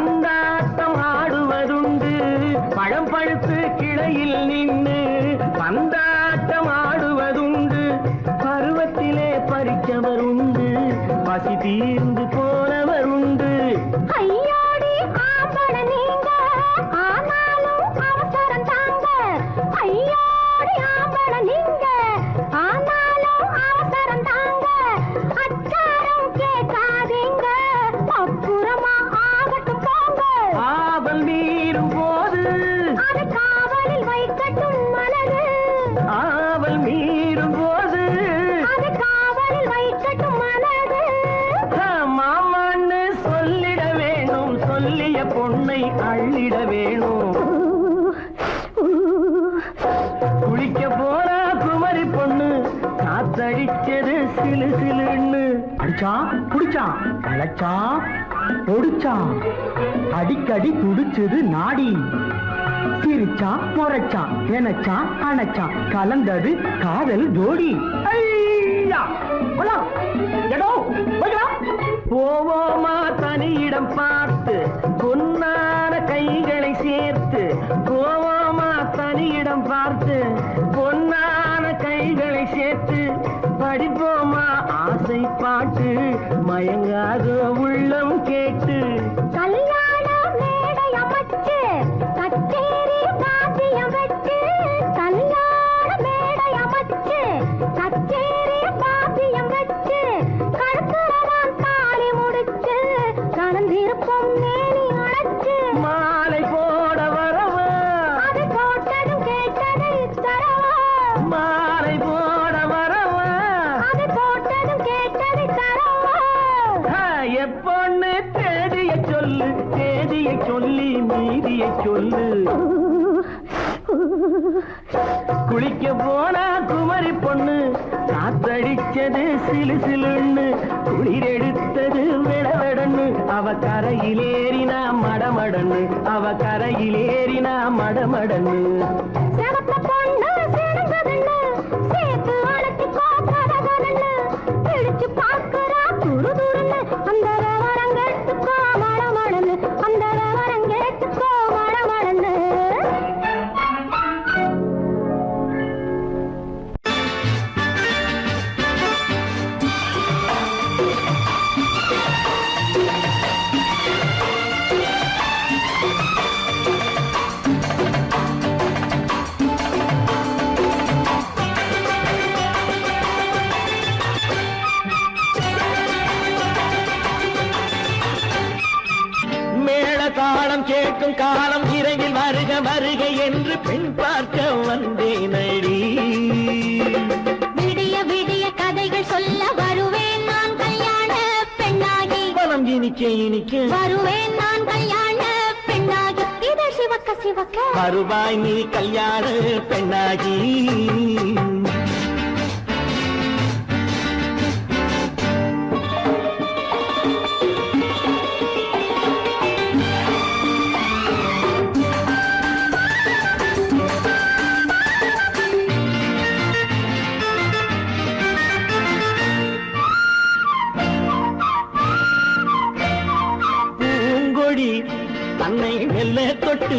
பந்தாட்டம் ஆடுவதுண்டு பழம் பழுத்து கிளையில் நின்று பந்தாட்டம் ஆடுவதுண்டு பருவத்திலே பறிச்சவர் உண்டு பசி தீர்ந்து போனவர் உண்டு ஐயோடி ஆம்பள நீங்க ஆனாலும் அவசரம் தாங்க ஐயோடி ஆம்பள நீங்க ஆனாலும் அவசரம் தாங்க அச்சாரம் கேட்காதீங்க அப்புறமா ஆகட்டும் போங்க ஆவல் மீறும் போது அது காவலில் வைக்கட்டும் மனது ஆவல் மீறும் போது அது காவலில் வைக்கட்டும் மனது மாமான்னு சொல்லிட வேணும் சொல்லிய பொண்ணை அள்ளிட வேணும் குளிக்க போற குமரி பொண்ணு காத்தடிச்சது சிலு சிலுன்னு அடிச்சான் புடிச்சான் அழைச்சான் ஒடிச்சான் அடிக்கடி துடிச்சது நாடி சிரிச்சான் முறைச்சான் நினைச்சான் அணைச்சான் கலந்தது காதல் ஜோடி ஐயா! போலாம். எடோ, போய்க்கலாம். போவோமா தனியிடம் பார்த்து பொன்னான கைகளை சேர்த்து போவோமா தனியிடம் பார்த்து பொன்னான கைகளை சேர்த்து படிப்போமா ஆசை பாட்டு மயங்காத உள்ளம் கேட்டு கல்யாண மேடை அமைச்சு கச்சேரி வாத்தியம் வச்சு கல்யாண மேடை அமைச்சு கச்சேரி வாத்தியம் வச்சு கழுத்துறவான் தாலி முடிச்சு கலந்திருப்போம் மேனி அணைச்சு மாலை போட வரவா அது போட்டதும் கேட்டதை தரவா மாலை போட வரவா அது போட்டதும் கேட்டதை தரவா எப்பொண்ணு தேதியை சொல்லு தேதியை சொல்லி மீதியை சொல்லு குளிக்க போனா குமரி பொண்ணு காத்தடிச்சது சிலு சிலுன்னு குளிர் எடுத்தது விடவெடன்னு அவ கரையிலேறினா மடமடன்னு அவ கரையிலேறினா மடமடன்னு செவத்த பொண்ணு சிறந்ததுன்னு சேர்த்து அழைச்சிக்கோ கதகதன்னு பிடிச்சு பார்க்கறா துரு துருன்னு அந்த வரங்கெட்டுக்கோ மடமடன்னு அந்த வரங்கெட்டுக்கோ மடமடன்னு தாளம் கேட்கும் காலம் விரைவில் வருக வருக என்று பெண் பார்க்க வந்தேனடி விடிய விடிய கதைகள் சொல்ல வருவேன் நான் கல்யாண பெண்ணாகி மனம் இனிக்க இனிக்க வருவேன் நான் கல்யாண பெண்ணாகி இதை சிவக்க சிவக்க வருவாய் நீ கல்யாண பெண்ணாகி தன்னை மெல்ல தொட்டு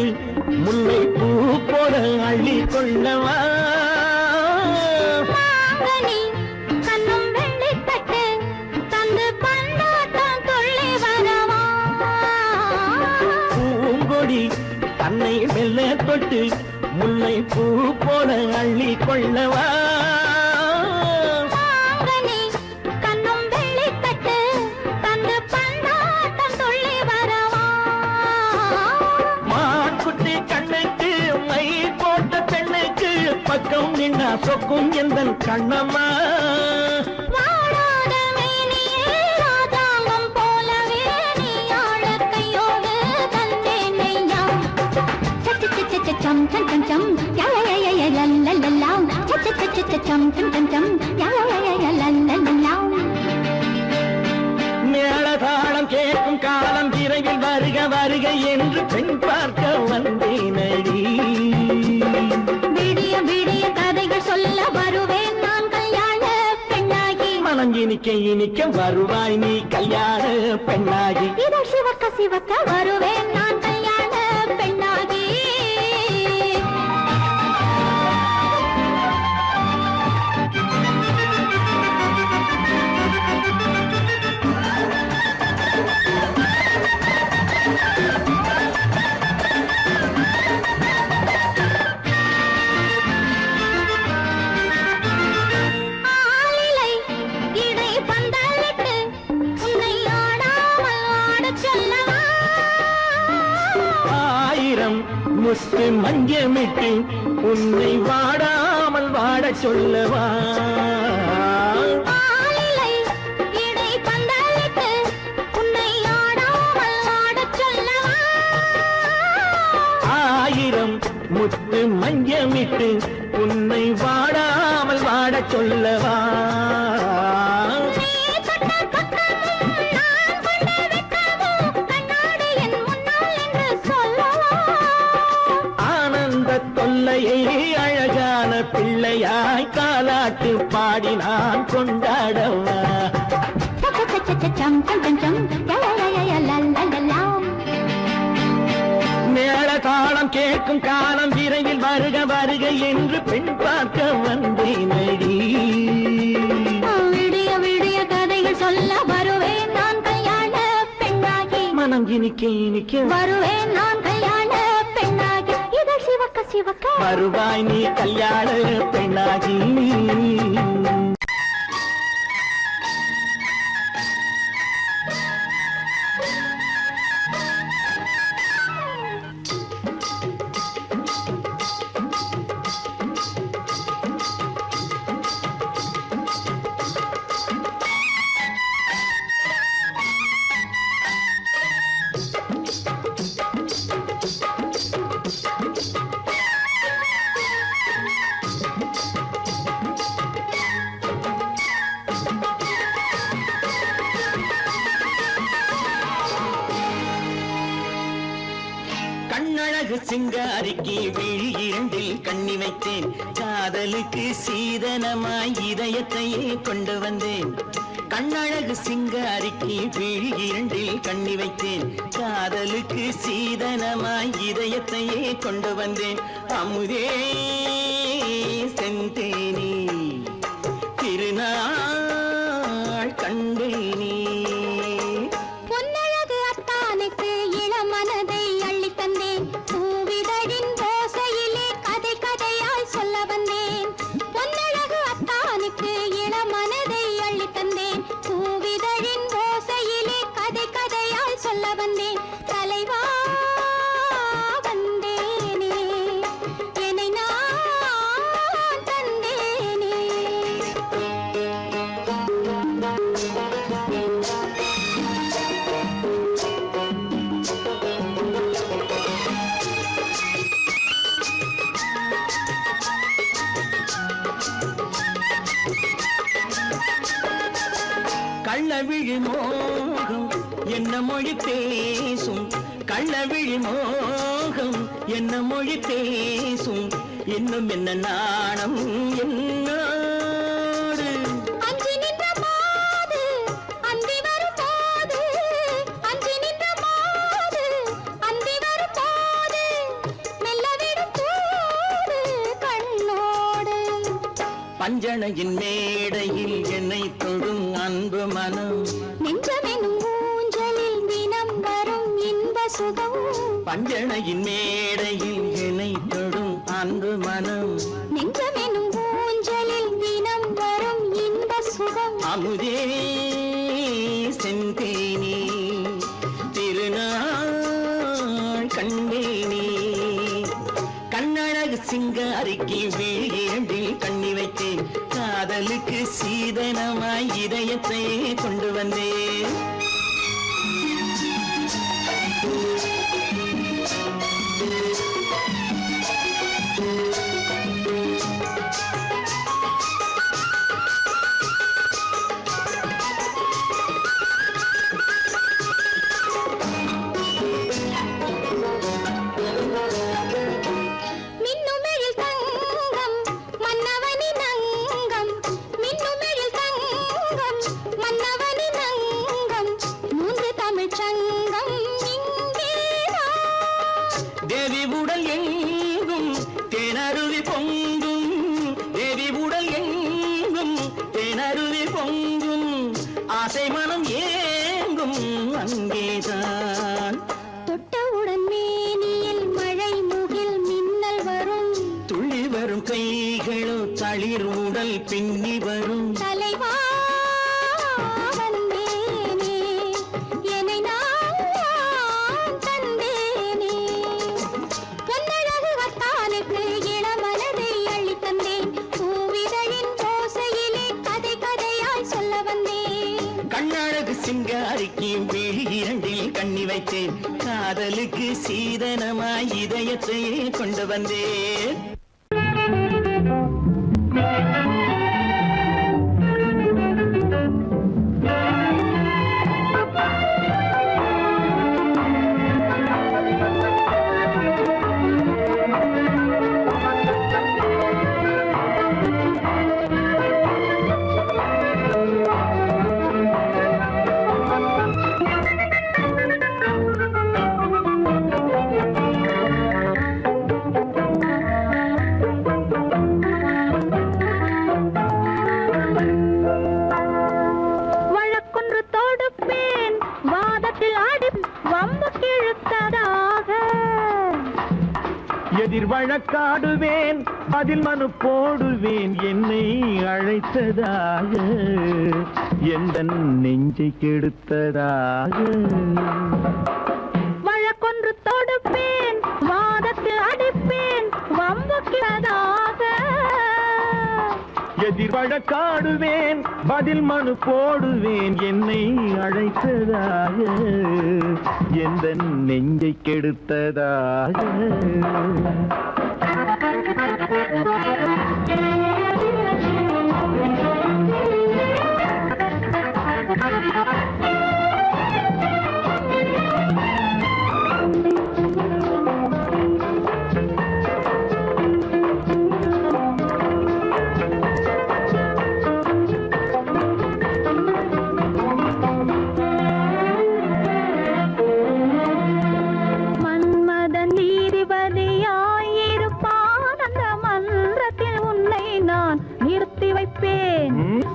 முல்லை பூ போல அள்ளி கொள்ளவா கண்ணும் வெள்ளி தட்டு தந்து பந்தாட்டம் துள்ளி வரவா பூங்கொடி தன்னை மெல்ல தொட்டு முல்லை பூ போல அள்ளி கொள்ளவா பக்கம் நின்னா சொக்கும் எந்தன் கண்ணம்மா வாடாத மேனியே ராதாங்கம் போலவே நீ ஆழக்கையோடு தந்தேன் நெய்யா சம் சம் சம் சம் யா யா யா யா லல்லல்லா சம் சம் சம் சம் யா யா யா லல்லல்லா மேளதாளம் கேட்கும் காலம் விரைவில் வருக வருக என்று பெண் பார்க்க வந்தேனடி விடிய விடிய கதைகள் சொல்ல வருவேன் நான் கல்யாண பெண்ணாகி மனம் இனிக்க இனிக்க வருவாய் நீ கல்யாண பெண்ணாகி. இதழ் சிவக்க சிவக்க வருவேன் நான் கல்யாண பெண்ணாகி. முத்து மஞ்சமிட்டு உன்னை வாடாமல் வாட சொல்லவா. ஆயிரம் முத்து மஞ்சமிட்டு உன்னை வாடாமல் வாட சொல்லவா. அழகான பிள்ளையாய் காலாட்டு பாடி நான் கொண்டாடவா. மேள தாளம் கேட்கும் காலம் விரைவில் வருக வருக என்று பெண் பார்க்க வந்தேனடி. விடிய விடிய கதைகள் சொல்ல வருவேன் நான் கல்யாண பெண்ணாகி. மனம் இனிக்க வருவேன் நான் கல்யாண பெண்ணாகி. இதழ் சிவக்க சிவக்க வருவாய் நீ கல்யாண பெண்ணாகி. கண்ணழகு சிங்காரிக்கு விழி இரண்டில் கண்ணி வைத்தேன். காதலுக்கு சீதனமாய் இதயத்தையே கொண்டு வந்தேன். கண்ணழகு சிங்காரிக்கு விழி இரண்டில் கண்ணி வைத்தேன். காதலுக்கு சீதனமாய் இதயத்தையே கொண்டு வந்தேன். அமுதே செந்தேனே திருநாள் கண்டேனே. பொன்னழகு அத்தானுக்கு இளமனதை அள்ளி தந்தேன். பூவிதழின் ஓசையிலே கதை கதையாய் சொல்ல வந்தேன். பொன்னழகு அத்தானுக்கு இளமனதை அள்ளி தந்தேன். பூவிதழின் ஓசையிலே கதை கதையாய் சொல்ல வந்தேன். தலைவா வந்தேனே என்னை நான் தந்தேனே. கள்ளவிழி மோகம் என்ன மொழி பேசும். கள்ளவிழி மோகம் என்ன மொழி பேசும். இன்னும் என்ன நாணம் என்னோடு. அஞ்சி நின்ற மாது அந்தி வரும் போது. அஞ்சி நின்ற மாது அந்தி வரும் போது. மெல்ல விடும் போது கண்ணோடு. பஞ்சணையின் மேடையில் என்னை தொடும் அன்பு மனம். நெஞ்சமெனும் ஊஞ்சலில் தினம் வரும் இன்ப சுகம். பஞ்சணையின் மேடையில் என்னை தொடும் அன்பு மனம். நெஞ்சமெனும் ஊஞ்சலில் தினம் வரும் இன்ப சுகம். அமுதே செந்தேனே திருநாள் கண்டேனே. கண்ணழகு சிங்காரிக்கு விழியேண்டில் கண்ணி வைத்தேன். காதலுக்கு சீதனமாய் இதயத்தை கொண்டு வந்தேன். மின்னுமெழில் தங்கம் மன்னவனின் அங்கம். மின்னுமெழில் தங்கம் தேவி உடல் எங்கும் தேனருவி பொங்கும் தேவி உடல் எங்கும் தேனருவி பொங்கும் ஆசை மனம் ஏங்கும் அங்கேதான் தொட்டவுடன் மேனியில் மழை முகில் மின்னல் வரும் துள்ளி வரும் கைகளோ தளிர் உடல் பின்னி வரும் தலைவா வந்தேனே என்னை நான் தந்தேனே பொன்னழகு வத்தானுக்கு இளமனதை அள்ளி தந்தேன் பூவிதழின் ஓசையிலே கதை கதையாய் சொல்ல வந்தேன் கண்ணழகு சிங்காரிக்கு விழி இரண்டில் கண்ணி வைத்தேன் காதலுக்கு சீதனமாய் இதயத்தையே கொண்டு வந்தேன் எதிர் வழக்காடுவேன் அதில் மனு போடுவேன் என்னை அழைத்ததாக எந்த நெஞ்சை கெடுத்ததாக வழக்கொன்று தொடுப்பேன் வாதத்தில் அடிப்பேன் வம்புக்கிறதாக எதிர் வழக்காடுவேன் பதில் மனு போடுவேன் என்னை அழைத்ததாக எந்த நெஞ்சை கெடுத்ததாக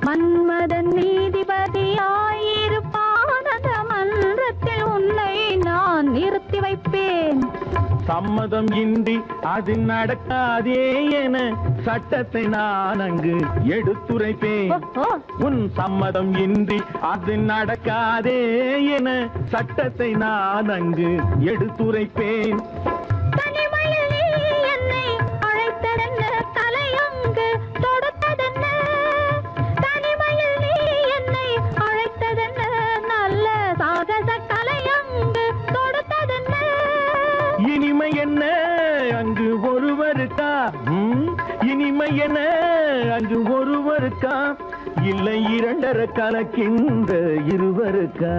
மன்மதன் நீதிபதியாயிருப்பான் அந்த மன்றத்தில் உன்னை நான் நிறுத்தி வைப்பேன் சம்மதம் இன்றி அது நடக்காதே என சட்டத்தை நான் அங்கு எடுத்துரைப்பேன் உன் சம்மதம் இன்றி அது நடக்காதே என சட்டத்தை நான் அங்கு எடுத்துரைப்பேன் தனிமையில் நீ என்னை அழைத்ததென்ன தலையங்கு தொடுத்ததென்ன தனிமையில் நீ என்னை அழைத்ததென்ன நல்ல சாகச தலையங்கு தொடுத்ததென்ன இனிமை என்ன அங்கு ஒருவருக்கா இனிமை என்ன அங்கு ஒருவருக்கா இல்லை இரண்டரை கலக்கின்ற இருவருக்கா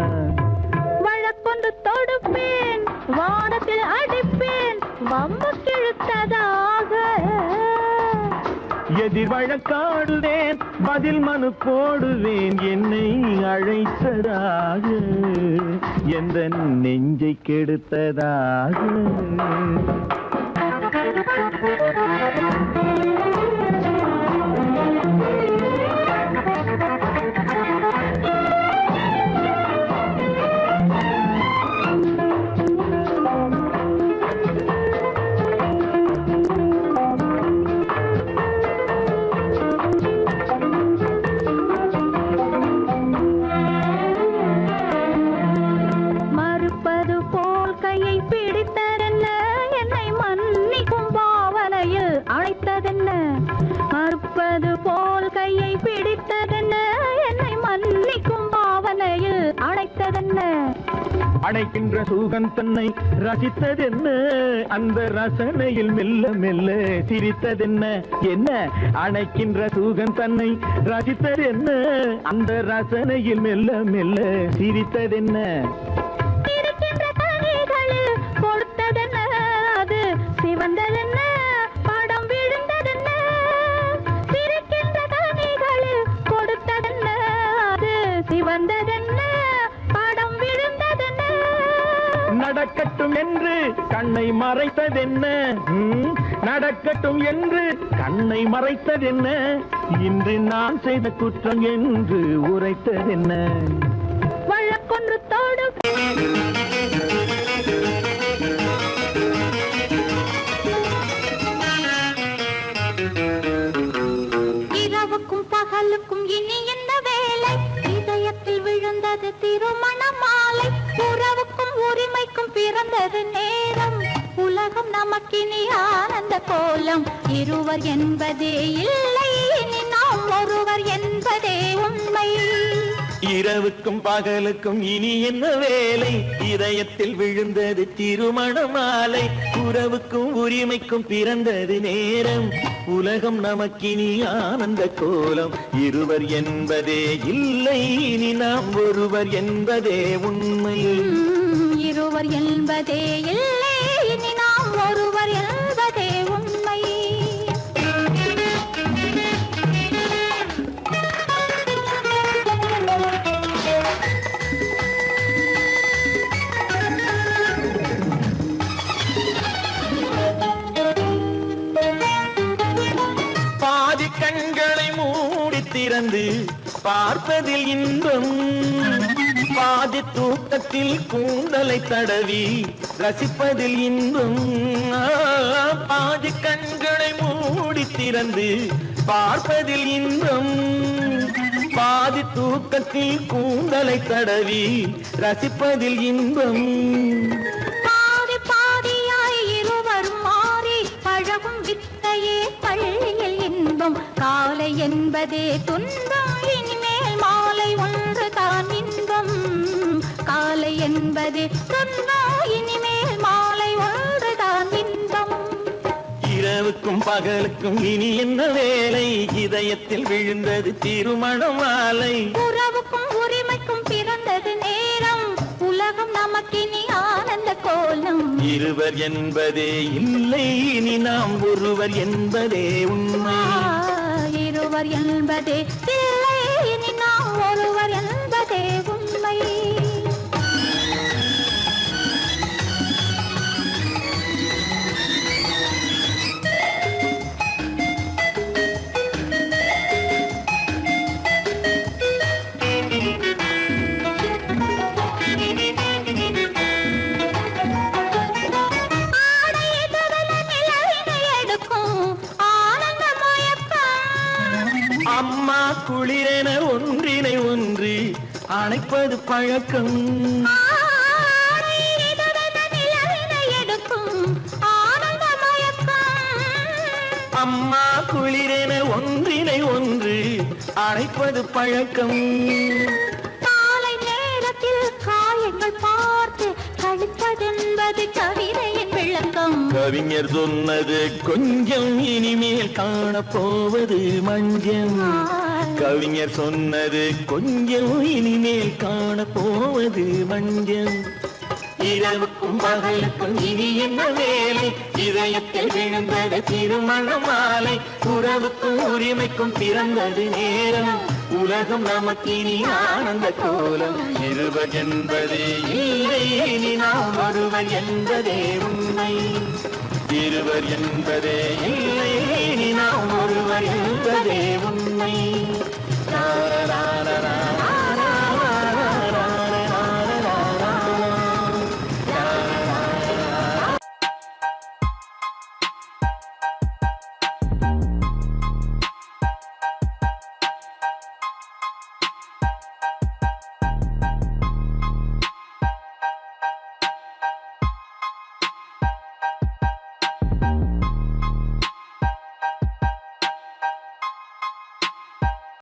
வழக்கொண்டு தொடுப்பேன் வானத்தில் அடிப்பேன் வம்பு கிழுத்ததாக எதிர் வழக்காடுவேன் பதில் மனு போடுவேன் என்னை அழைத்ததாக எந்த நெஞ்சை கெடுத்ததாக மறுப்பது போல் கையை பிடித்ததென்ன என்னை மன்னிக்கும் பாவனையில் அழைத்ததென்ன மறுப்பது போல் கையை பிடித்ததென்ன என்னை மன்னிக்கும் பாவனையில் அழைத்ததென்ன அணைக்கின்ற சூகன் தன்னை ரசித்ததென்ன அந்த ரசனையில் மெல்ல மெல்ல சிரித்ததென்ன என்ன அணைக்கின்ற சூகன் தன்னை ரசித்ததென்ன அந்த ரசனையில் மெல்ல மெல்ல சிரித்ததென்ன இருக்கின்ற கனிகளில் கொடுத்ததென்ன அது சிவந்ததென்ன படம் விழுந்ததென்ன இருக்கின்ற கனிகளில் கொடுத்ததென்ன அது சிவந்ததென்ன படம் விழுந்ததென்ன நடக்கட்டும் என்று கண்ணை மறைத்ததென்ன? நடக்கட்டும் என்று கண்ணை மறைத்ததென்ன? இன்று நான் செய்த குற்றம் என்று உரைத்ததென்ன? வழக்கொன்று தோடு இரவுக்கும் பகலுக்கும் இனி என்ன வேலை? இதயத்தில் விழுந்தது திருமண மாலை. உறவுக்கும் உரிமைக்கும் பிறந்தது நேரம். உலகம் நமக்கினி ஆனந்த கோலம். இருவர் என்பதே இல்லை, இனி நாம் ஒருவர் என்பதே உண்மை. இரவுக்கும் பகலுக்கும் இனி என்ன வேலை? இதயத்தில் விழுந்தது திருமண மாலை. உறவுக்கும் உரிமைக்கும் பிறந்தது நேரம். உலகம் நமக்கினி ஆனந்த கோலம். இருவர் என்பதே இல்லை, இனி நாம் ஒருவர் என்பதே உண்மை. இருவர் என்பதே இல்லை, இனி நாம் ஒருவர் என்பதே உண்மை. பாதி கண்களை மூடி திறந்து பார்ப்பதில் இன்பம். பாதி தூக்கத்தில் கூந்தலை தடவி ரசிப்பதில் இன்பம். பாதி கண்களை மூடி திறந்து பார்ப்பதில் இன்பம். பாதி தூக்கத்தில் கூந்தலை தடவி ரசிப்பதில் இன்பம். பாதி பாதியாய் இருவர் மாறி பழகும் வித்தையே பள்ளியில் இன்பம். காலை என்பதே துன்பம், இனிமேல் மாலை ஒன்று தான் இன்பம். காலை என்பதே துன்பம், இனிமேல் மாலை ஒன்று தான் இன்பம். இரவுக்கும் பகலுக்கும் இனி என்ன வேலை? இதயத்தில் விழுந்தது திருமண மாலை. உறவுக்கும் உரிமைக்கும் பிறந்தது நேரம். உலகம் நமக்கினி ஆனந்த கோலம். இருவர் என்பதே இல்லை, இனி நாம் ஒருவர் என்பதே உண்மை. இருவர் என்பதே இல்லை, இனி நாம் ஒருவர் என்பதே உண்மை. அம்மா குளிரென ஒன்றினை ஒன்று அணைப்பது பழக்கம். அம்மா குளிரென ஒன்றினை ஒன்று அணைப்பது பழக்கம். காலை நேரத்தில் காயங்கள் பார்த்து கழிப்பதென்பது கவிதையின் விளக்கம். கவிஞர் சொன்னது கொஞ்சம், இனிமேல் காணப்போவது மஞ்சம். கவிஞர் சொன்னது கொஞ்சம், இனிமேல் காணப்போவது மஞ்சம். இரவுக்கும் பகலுக்கும் இனி என்ன வேலை? இதயத்தில் விழுந்தது திருமண மாலை. உறவுக்கும் உரிமைக்கும் பிறந்தது நேரம். உலகம் நமக்கினி ஆனந்த கோலம். இருவர் என்பதே இல்லை, இனி நாம் ஒருவர் என்பதே உண்மை. இருவர் என்பதே இல்லை, இனி நாம் ஒருவர் என்பதே உண்மை.